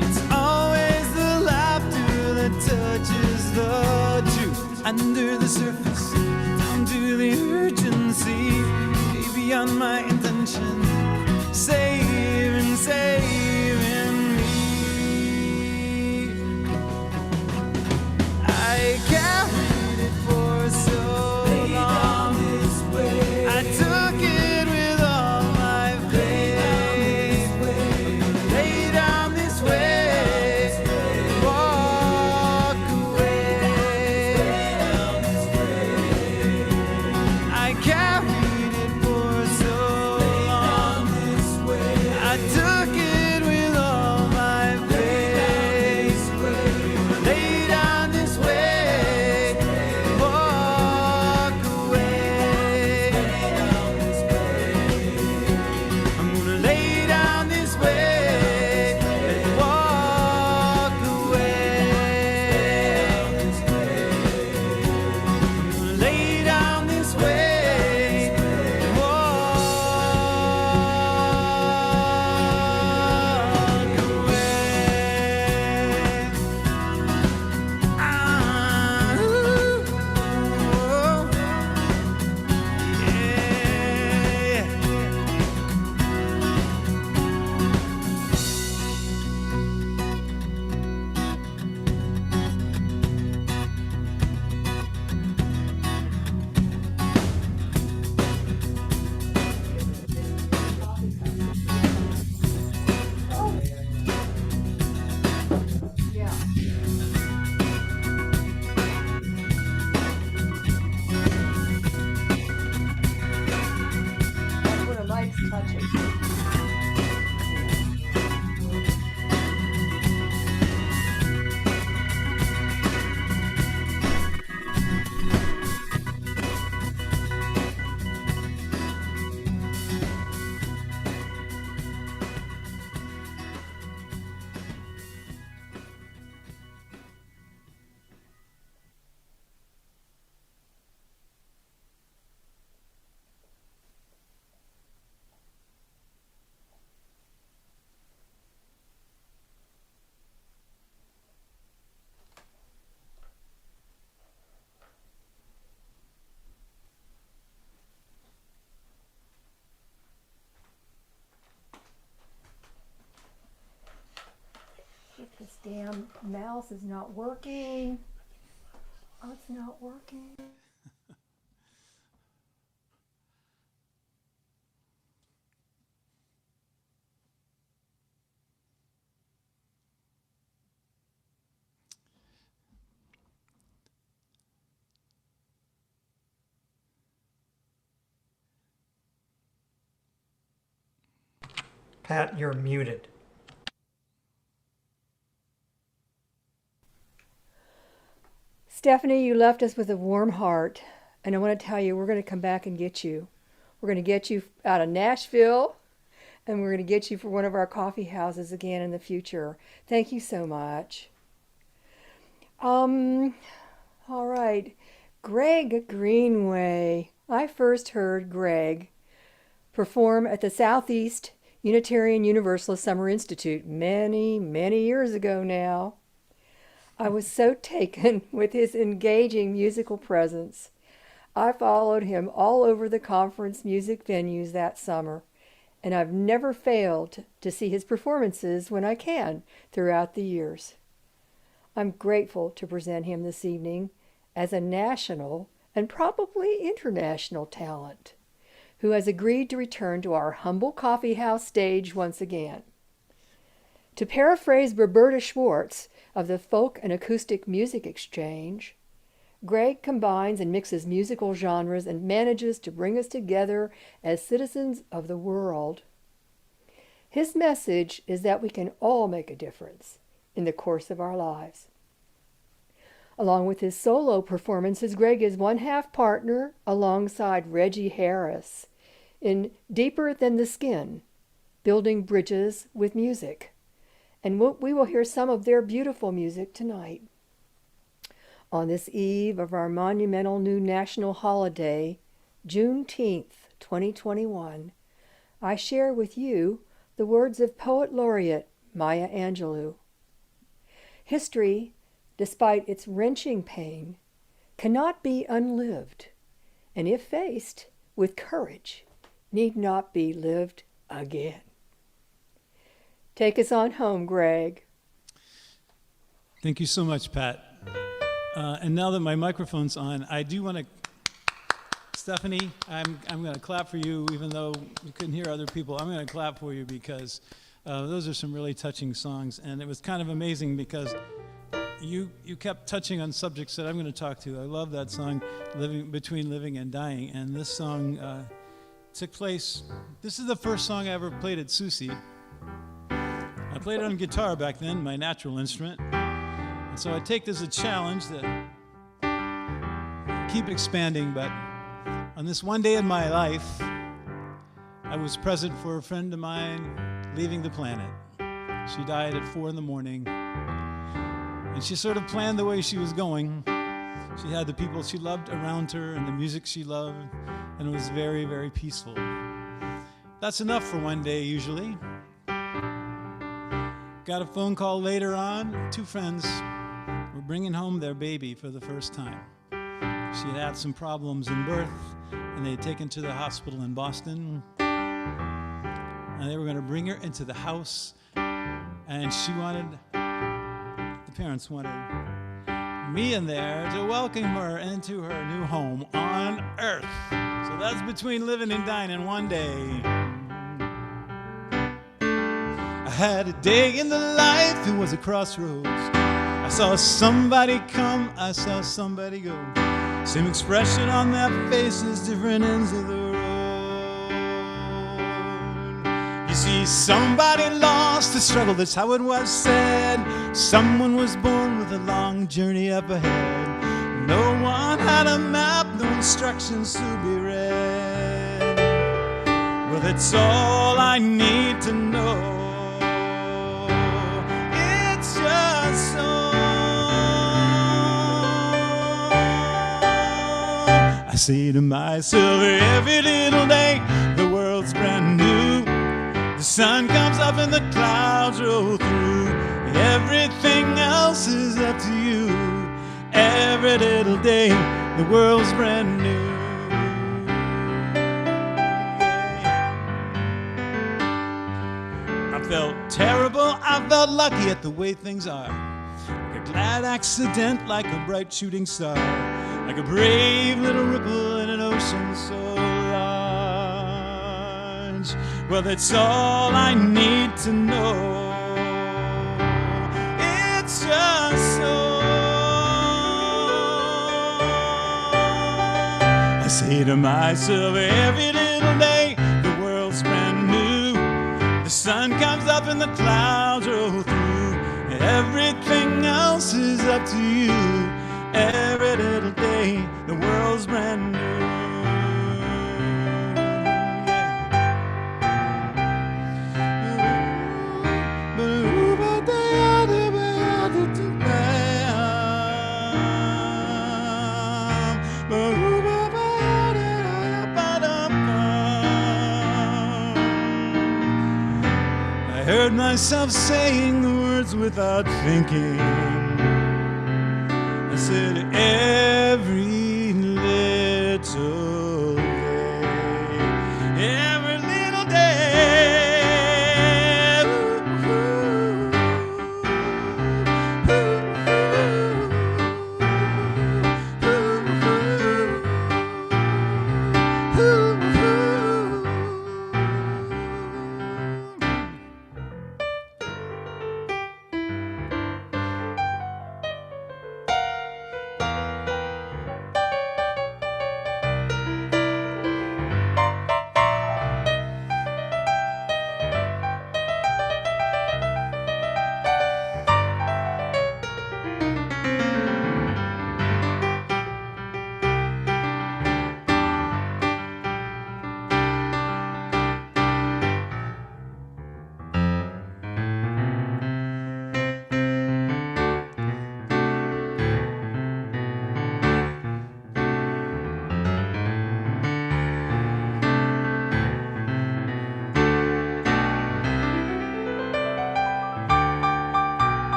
It's always the laughter that touches the truth. Under the surface, down to the urgency, way beyond my intention, saving me. I carried it for so long. I took it with all my faith. Lay down this way, walk away. I carried it for so long. I took it with all my faith. Lay down this way, walk away. I'm gonna lay down this way and walk away. I'm gonna lay down this way and walk away. Yeah. That's when a mic's touching. This damn mouse is not working. Oh, it's not working. Pat, you're muted. Stephanie, you left us with a warm heart, and I want to tell you, we're going to come back and get you. We're going to get you out of Nashville, and we're going to get you for one of our coffee houses again in the future. Thank you so much. All right. Greg Greenway. I first heard Greg perform at the Southeast Unitarian Universalist Summer Institute many, many years ago now. I was so taken with his engaging musical presence. I followed him all over the conference music venues that summer, and I've never failed to see his performances when I can throughout the years. I'm grateful to present him this evening as a national and probably international talent who has agreed to return to our humble coffee house stage once again. To paraphrase Roberta Schwartz of the Folk and Acoustic Music Exchange, Greg combines and mixes musical genres and manages to bring us together as citizens of the world. His message is that we can all make a difference in the course of our lives. Along with his solo performances, Greg is one-half partner alongside Reggie Harris in Deeper Than the Skin, Building Bridges with Music. And we will hear some of their beautiful music tonight. On this eve of our monumental new national holiday, Juneteenth, 2021, I share with you the words of Poet Laureate Maya Angelou. History, despite its wrenching pain, cannot be unlived, and if faced with courage, need not be lived again. Take us on home, Greg. Thank you so much, Pat. And now that my microphone's on, I do want to, Stephanie, I'm going to clap for you, even though you couldn't hear other people. I'm going to clap for you because those are some really touching songs. And it was kind of amazing because you kept touching on subjects that I'm going to talk to. I love that song, Between Living and Dying. And this song took place, this is the first song I ever played at Susie. I played it on guitar back then, my natural instrument. And so I take this as a challenge that keep expanding, but on this one day in my life, I was present for a friend of mine leaving the planet. She died at 4 a.m, and she sort of planned the way she was going. She had the people she loved around her and the music she loved, and it was very, very peaceful. That's enough for one day, usually. Got a phone call later on. 2 friends were bringing home their baby for the first time. She had had some problems in birth, and they had taken to the hospital in Boston. And they were going to bring her into the house, and the parents wanted me in there to welcome her into her new home on Earth. So that's between living and dying in one day. I had a day in the life, it was a crossroads. I saw somebody come, I saw somebody go. Same expression on their faces, different ends of the road. You see, somebody lost the struggle, that's how it was said. Someone was born with a long journey up ahead. No one had a map, no instructions to be read. Well, that's all I need to know. It's just so. I say to myself every little day, the world's brand new. The sun comes up and the clouds roll through. Everything else is up to you. Every little day, the world's brand new. I felt terrible, I felt lucky at the way things are. Like a glad accident, like a bright shooting star. Like a brave little ripple in an ocean so large. Well, that's all I need to know. It's just so. I say to myself every little day, the world's brand new. The sun comes up and the clouds roll through. Everything else is up to you. Every little day, the world's brand new. I heard myself saying the words without thinking. said every little day, every little day.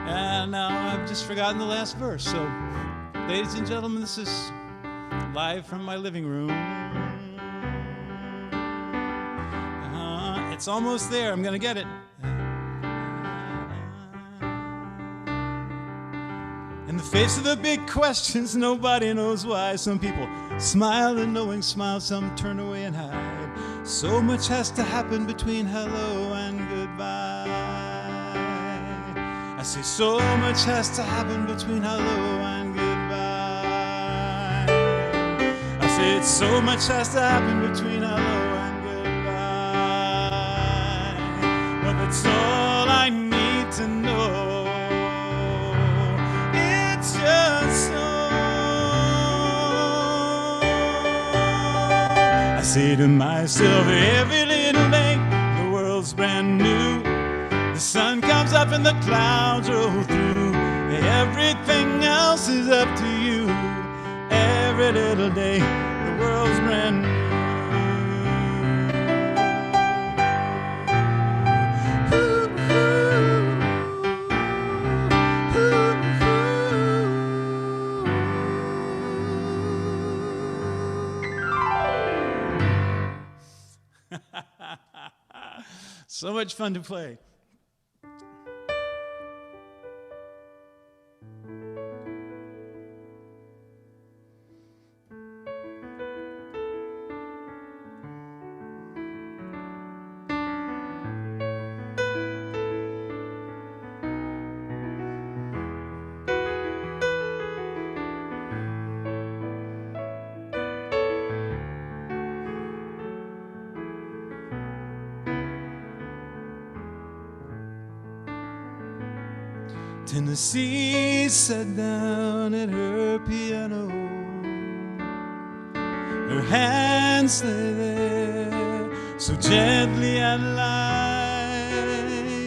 And now I've just forgotten the last verse. So, ladies and gentlemen, this is live from my living room. It's almost there. I'm gonna get it. In the face of the big questions, nobody knows why. Some people smile and knowing smile, some turn away and hide. So much has to happen between hello and goodbye. I say so much has to happen between hello and goodbye. I say it's so much has to happen between hello and goodbye. Well, that's all I need to know. It's just so. I say to myself every little day, the world's brand new. The sun comes up and the clouds roll through. Everything else is up to you. Every little day, the world's brand new. So much fun to play. Tennessee sat down at her piano. Her hands lay there so gently and light.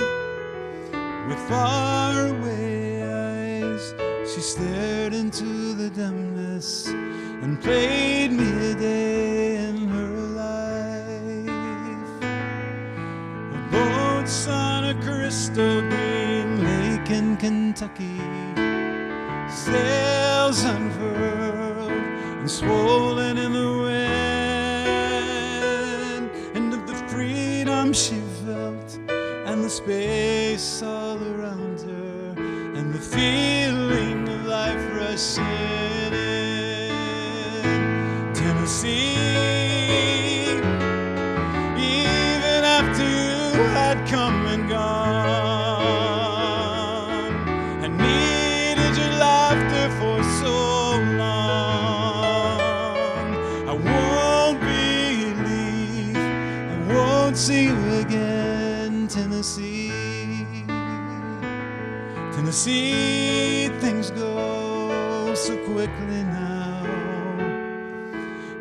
With faraway eyes, she stared into the dumbness and played me a day in her life. A boat's on a crystal green lake in Kentucky, sails unfurled and swollen in the wind, and of the freedom she felt and the space all around her and the feeling of life rushing in. Tennessee, even after you had come and gone, I needed your laughter for so long. I won't believe I won't see you again, Tennessee. Tennessee, things go so quickly now.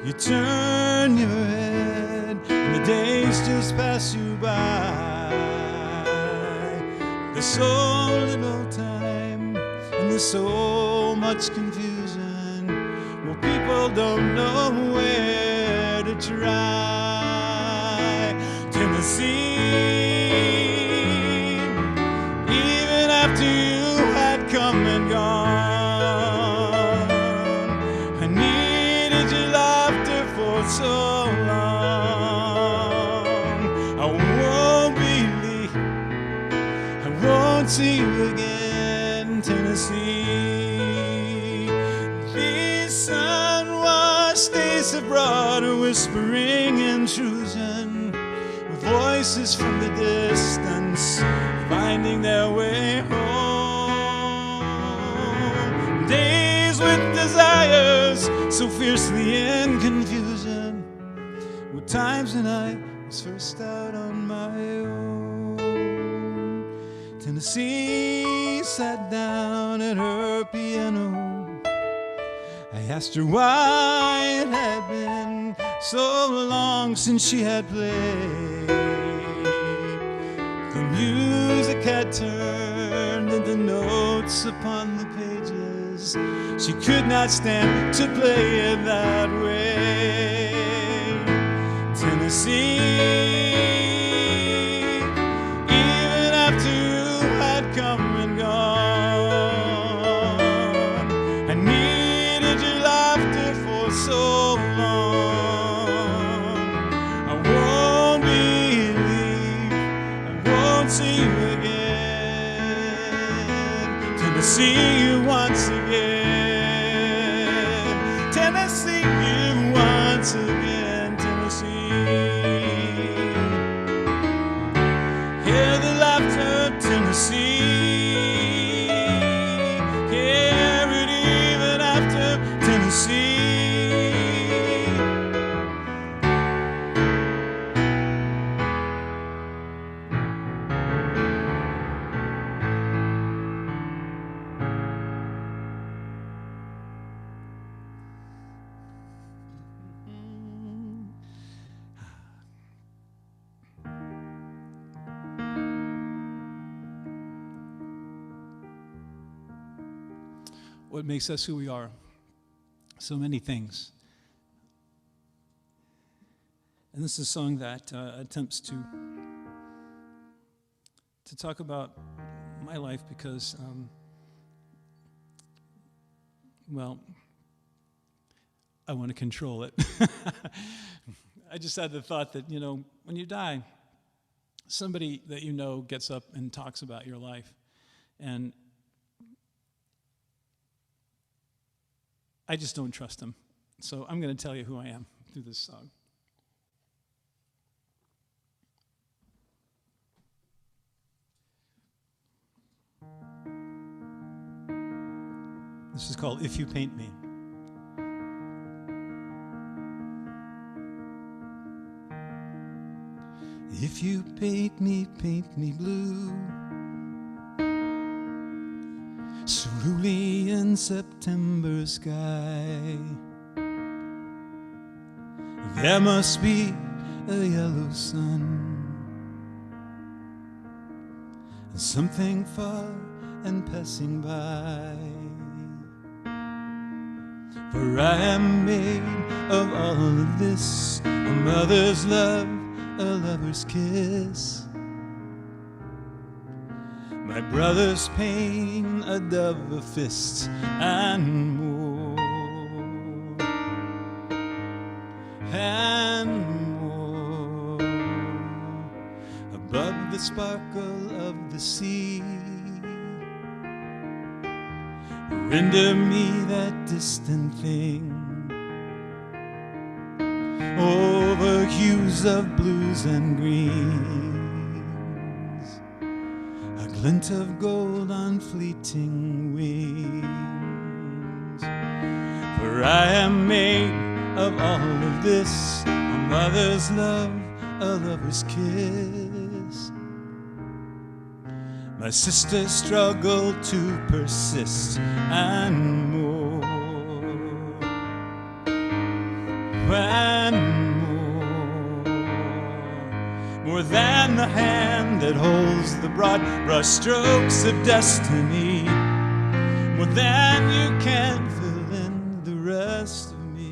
You turn your head and the days just pass you by. There's so little time and there's so much confusion. Well, people don't know where to try. Tennessee, even after you had come and gone, I needed your laughter for so long. I won't believe I won't see you again, Tennessee. These sun-washed days have brought a whispering intrusion, voices from the distance finding their way home. Days with desires so fiercely in confusion were times when I was first out on my own. Tennessee sat down at her piano. I asked her why it had been so long since she had played. The music had turned into notes upon the pages. She could not stand to play it that way. Tennessee, even after you had come and gone, I needed your laughter for so long. I won't believe I won't see you again. Tennessee, you once again. Tennessee, you once again. Tennessee, hear the laughter, Tennessee. Hear it even after, Tennessee. What makes us who we are? So many things. And this is a song that attempts to talk about my life because, well, I want to control it. I just had the thought that, you know, when you die, somebody that you know gets up and talks about your life. And I just don't trust them. So I'm going to tell you who I am through this song. This is called If You Paint Me. If you paint me blue, cerulean September sky, there must be a yellow sun, and something far and passing by. For I am made of all of this, a mother's love, a lover's kiss, my brother's pain, a dove, a fist, and more, and more. Above the sparkle of the sea, render me that distant thing, over hues of blues and greens, a glint of gold on fleeting wings. For I am made of all of this, a mother's love, a lover's kiss, my sister's struggle to persist, and more, and more than the hand that holds the broad brush strokes of destiny, well then you can fill in the rest of me.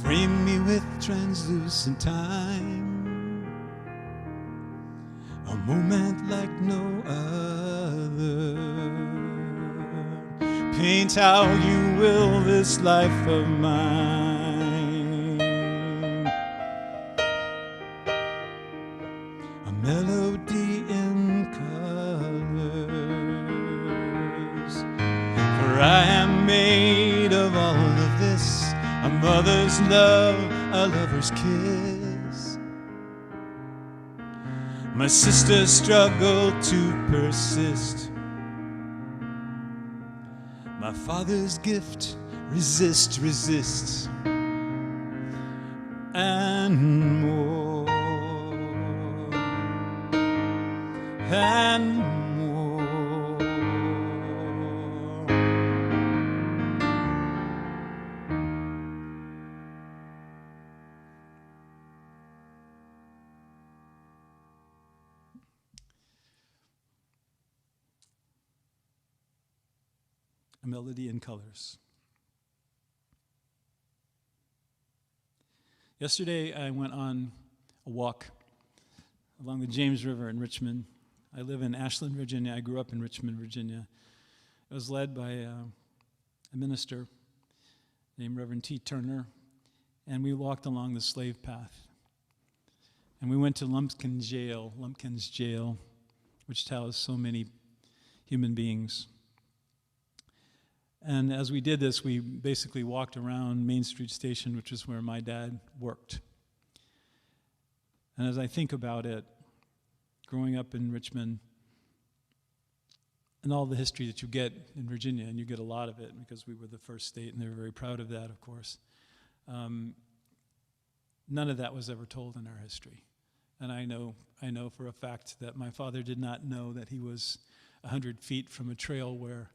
Frame me with translucent time, a moment like no other. Paint how you will this life of mine, a melody in colors. For I am made of all of this, a mother's love, a lover's kiss. My sister's struggle to persist. My father's gift, resist, resist. And more. And more. A melody in colors. Yesterday, I went on a walk along the James River in Richmond. I live in Ashland, Virginia. I grew up in Richmond, Virginia. It was led by a minister named Reverend T. Turner, and we walked along the slave path. And we went to Lumpkin's jail, which housed so many human beings. And as we did this, we basically walked around Main Street Station, which is where my dad worked. And as I think about it, growing up in Richmond, and all the history that you get in Virginia, and you get a lot of it because we were the first state, and they were very proud of that, of course. None of that was ever told in our history. And I know for a fact that my father did not know that he was 100 feet from a trail where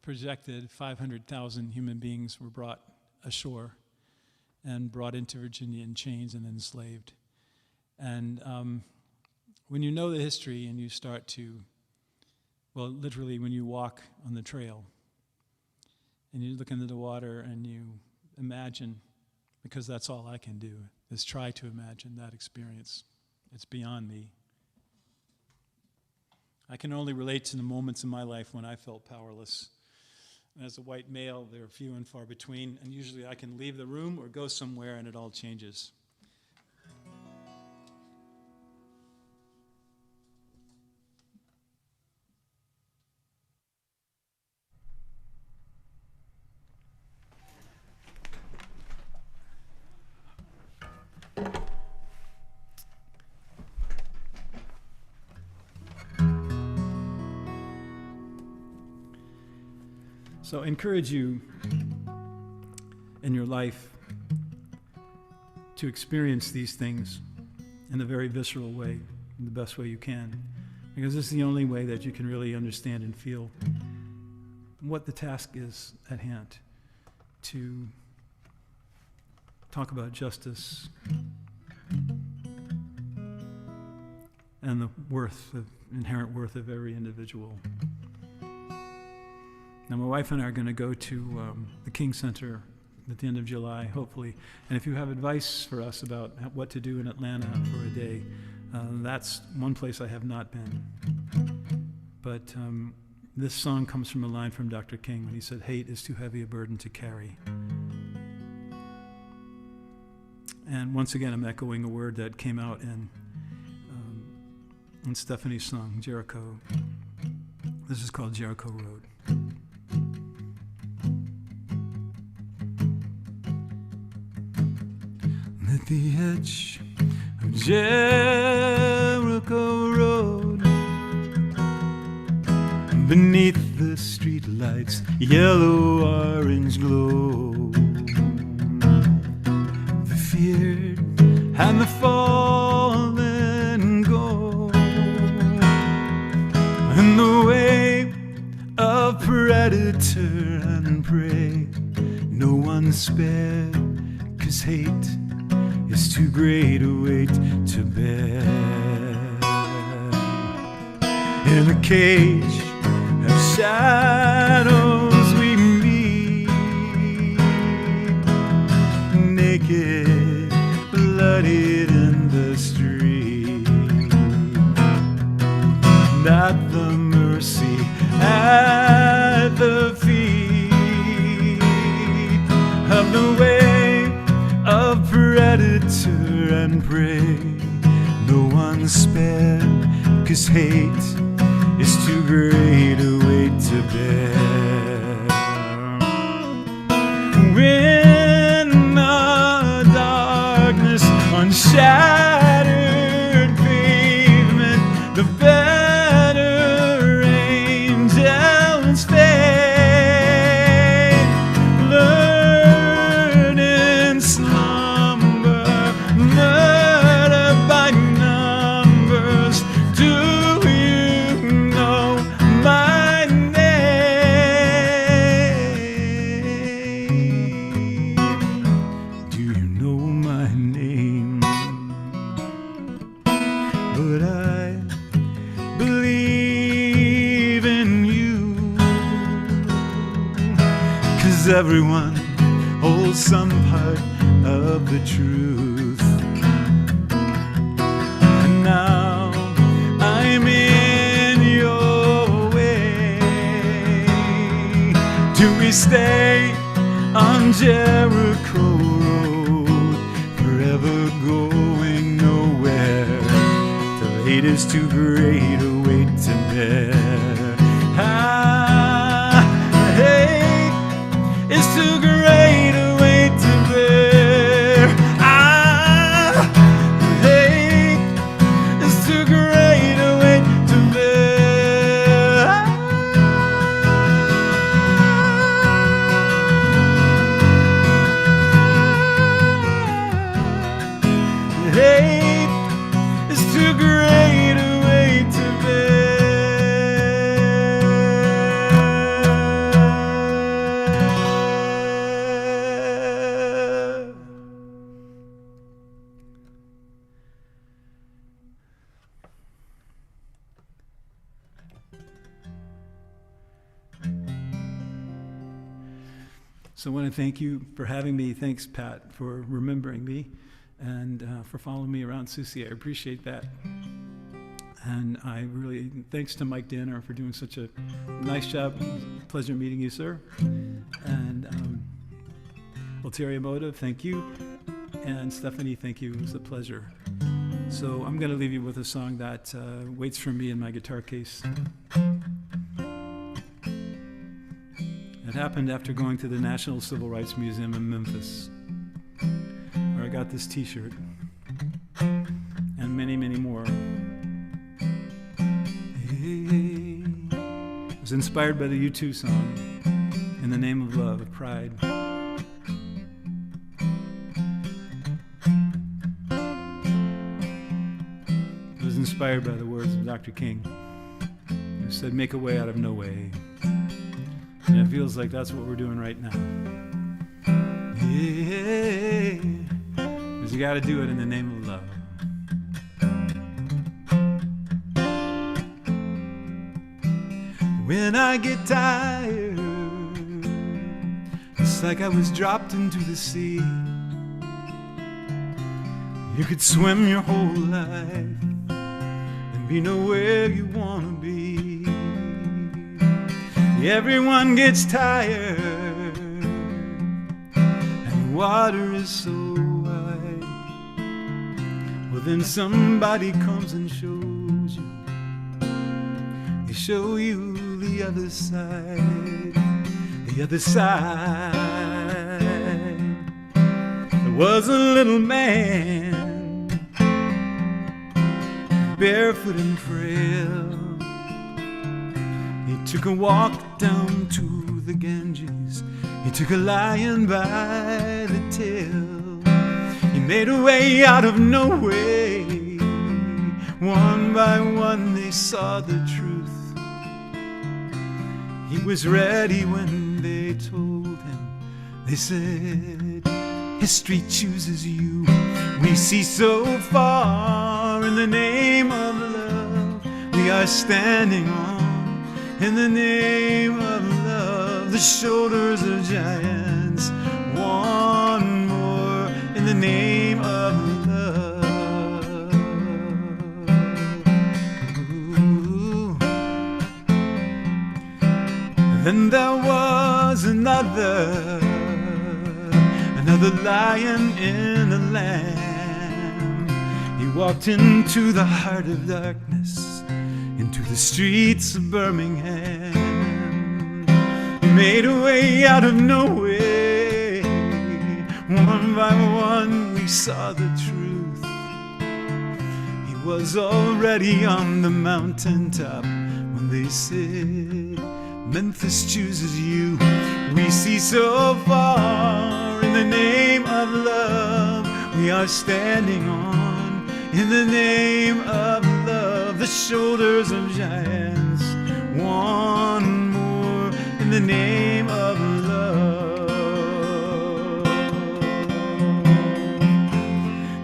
projected 500,000 human beings were brought ashore and brought into Virginia in chains and enslaved. And when you know the history and you start to, well, literally when you walk on the trail and you look into the water and you imagine, because that's all I can do, is try to imagine that experience. It's beyond me. I can only relate to the moments in my life when I felt powerless. As a white male, they're few and far between, and usually I can leave the room or go somewhere and it all changes. So I encourage you in your life to experience these things in a very visceral way, in the best way you can, because this is the only way that you can really understand and feel what the task is at hand, to talk about justice and the inherent worth of every individual. Now, my wife and I are going to go to the King Center at the end of July, hopefully. And if you have advice for us about what to do in Atlanta for a day, that's one place I have not been. But this song comes from a line from Dr. King when he said, "Hate is too heavy a burden to carry." And once again, I'm echoing a word that came out in Stephanie's song, Jericho. This is called Jericho Road. At the edge of Jericho Road, beneath the street streetlights, yellow orange glow. The feared and the fallen go, and the way of predator and prey, no one spared, 'cause hate is too great a weight to bear. In a cage of shadows we meet, naked, bloodied in the street. Not the mercy at the feet of the way of predator and prey. No one spared, 'cause hate is too great a weight to bear. When the darkness on shattered pavement, the better angels fade, learn in slumber, murder by numbers. Do you know my name? Do you know my name? But I believe in you, 'cause everyone holds some part of the truth. And now I'm in your way. Do we stay on Jericho Road, forever going nowhere, till hate is too great a weight to bear? Hate is too great a weight to bear. Hate is too great a weight to bear. Hate is too great a weight to bear. So I want to thank you for having me. Thanks, Pat, for remembering me and for following me around Susie. I appreciate that. And I really, thanks to Mike Danner for doing such a nice job. Pleasure meeting you, sir. And Ulterior Motive, thank you. And Stephanie, thank you. It was a pleasure. So I'm going to leave you with a song that waits for me in my guitar case. It happened after going to the National Civil Rights Museum in Memphis, where I got this t-shirt and many, many more. It was inspired by the U2 song, In the Name of Love, of Pride. It was inspired by the words of Dr. King, who said, "Make a way out of no way." And it feels like that's what we're doing right now. Yeah, because you got to do it in the name of love. When I get tired, it's like I was dropped into the sea. You could swim your whole life and be nowhere you want to be. Everyone gets tired, and the water is so wide. Well, then somebody comes and shows you. They show you the other side, the other side. There was a little man, barefoot and frail. He took a walk down to the Ganges. He took a lion by the tail. He made a way out of no way. One by one they saw the truth. He was ready when they told him. They said, history chooses you. We see so far in the name of love. We are standing on in the name of love, the shoulders of giants. One more in the name of love. Ooh. Then there was another lion in a lamb. He walked into the heart of darkness, into the streets of Birmingham. He made a way out of no way. One by one we saw the truth. He was already on the mountaintop when they said, Memphis chooses you. We see so far in the name of love. We are standing on in the name of love, the shoulders of giants. One more in the name of love.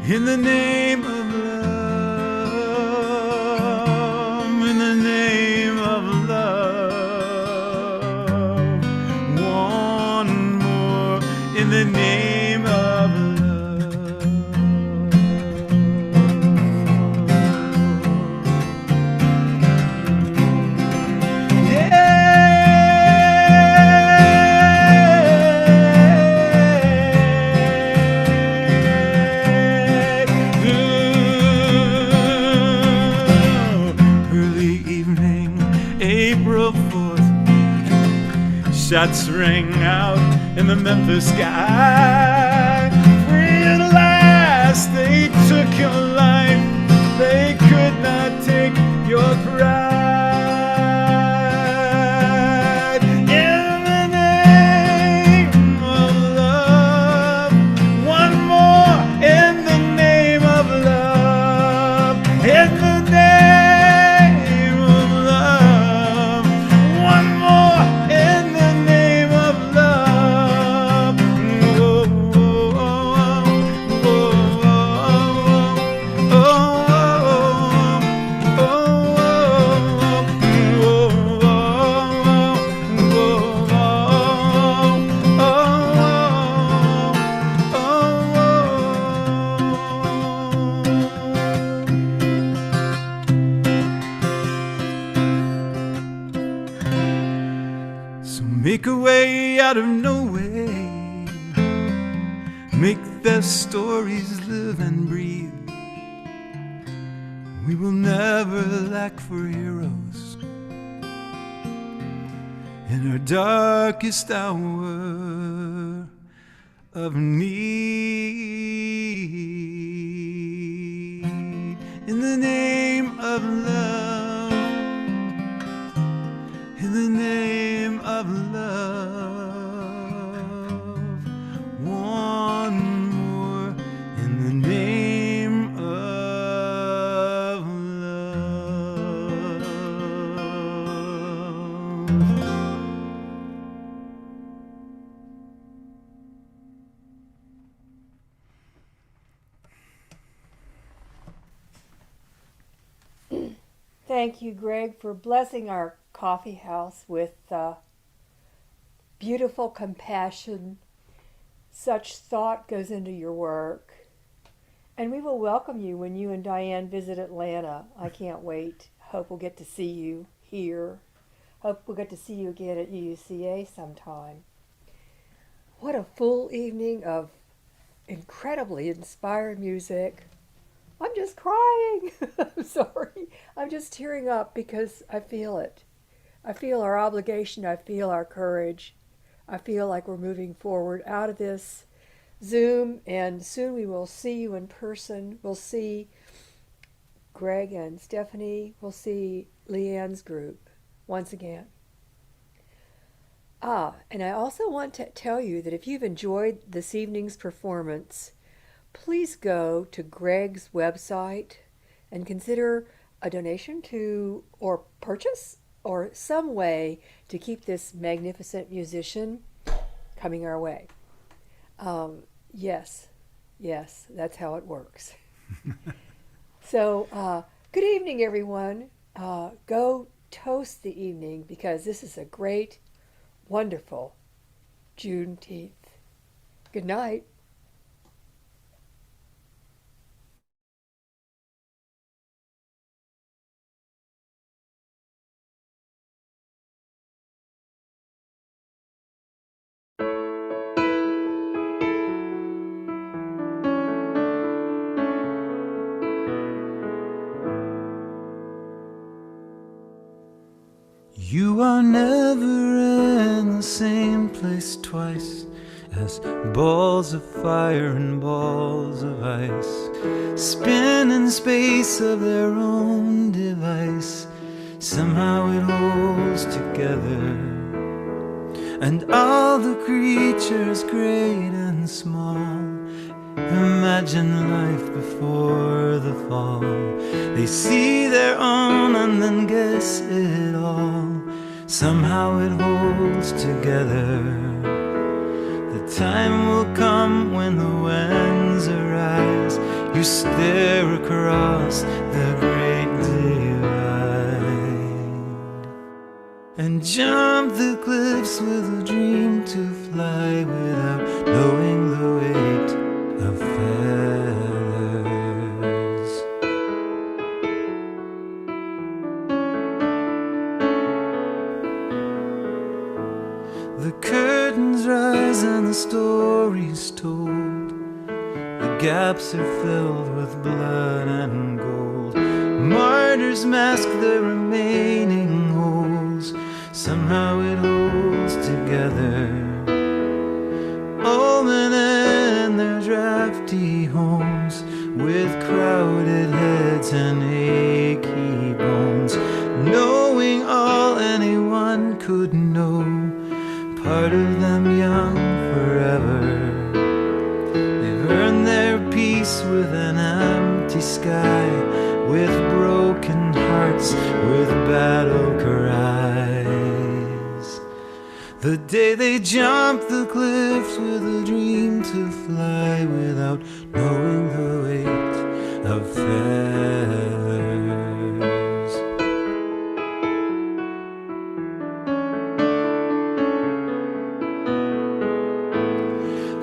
In the name of love. In the name of love. One more in the name of love. Early evening, April 4th, shots rang out in the Memphis sky. Free at last, they took your life. They could not take your pride. In the name of love, one more in the name of love. In the name of love, one more in the name of love. Whoa, whoa, whoa, whoa, So make a way out of no way. Make their stories live and breathe. We will never lack for heroes in our darkest hour of need. In the name of love, in the name of love, one more in the name of love. Thank you, Greg, for blessing our coffee house with beautiful compassion. Such thought goes into your work. And we will welcome you when you and Diane visit Atlanta. I can't wait. Hope we'll get to see you here. Hope we'll get to see you again at UUCA sometime. What a full evening of incredibly inspired music. I'm just crying. I'm sorry. I'm just tearing up because I feel it. I feel our obligation. I feel our courage. I feel like we're moving forward out of this Zoom, and soon we will see you in person. We'll see Greg and Stephanie. We'll see Leanne's group once again. And I also want to tell you that if you've enjoyed this evening's performance, please go to Greg's website and consider a donation to, or purchase, or some way to keep this magnificent musician coming our way. Yes, that's how it works. So, good evening, everyone. Go toast the evening because this is a great, wonderful Juneteenth. Good night. You are never in the same place twice, as balls of fire and balls of ice spin in space of their own device. Somehow it holds together, and all the creatures great and small imagine life before the fall. They see their own and then guess it all. Somehow it holds together. The time will come when the winds arise. You stare across the great divide and jump the cliffs with a dream to fly without knowing the weight of feathers. The curtains rise and the story's told. The gaps are filled with blood and gold. Martyrs mask the remaining holes. Somehow it holds together. Old men in their drafty homes, with crowded heads and achy bones, knowing all anyone could know, part of them young forever. They've earned their peace with an empty sky, with broken hearts, with battle cries. The day they jump the cliffs with a dream to fly without knowing the weight of feathers.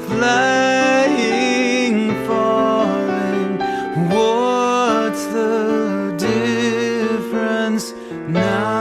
Flying, falling, what's the difference now?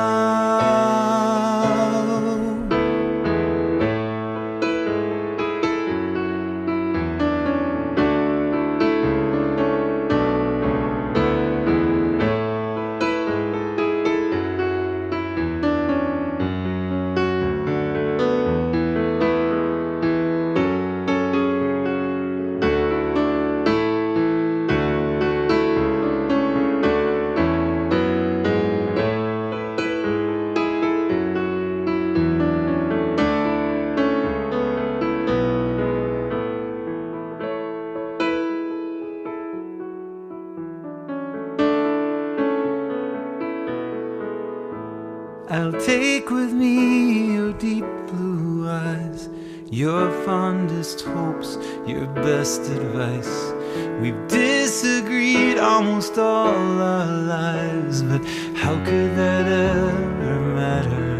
I'll take with me your deep blue eyes, your fondest hopes, your best advice. We've disagreed almost all our lives, but how could that ever matter?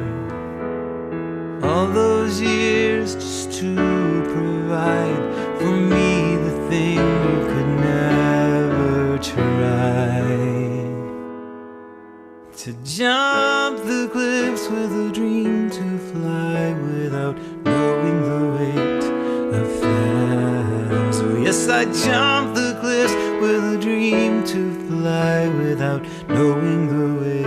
All those years just to provide for me the thing you could never try. To jump the cliffs with a dream to fly without knowing the weight of feathers. Oh yes, I jumped the cliffs with a dream to fly without knowing the weight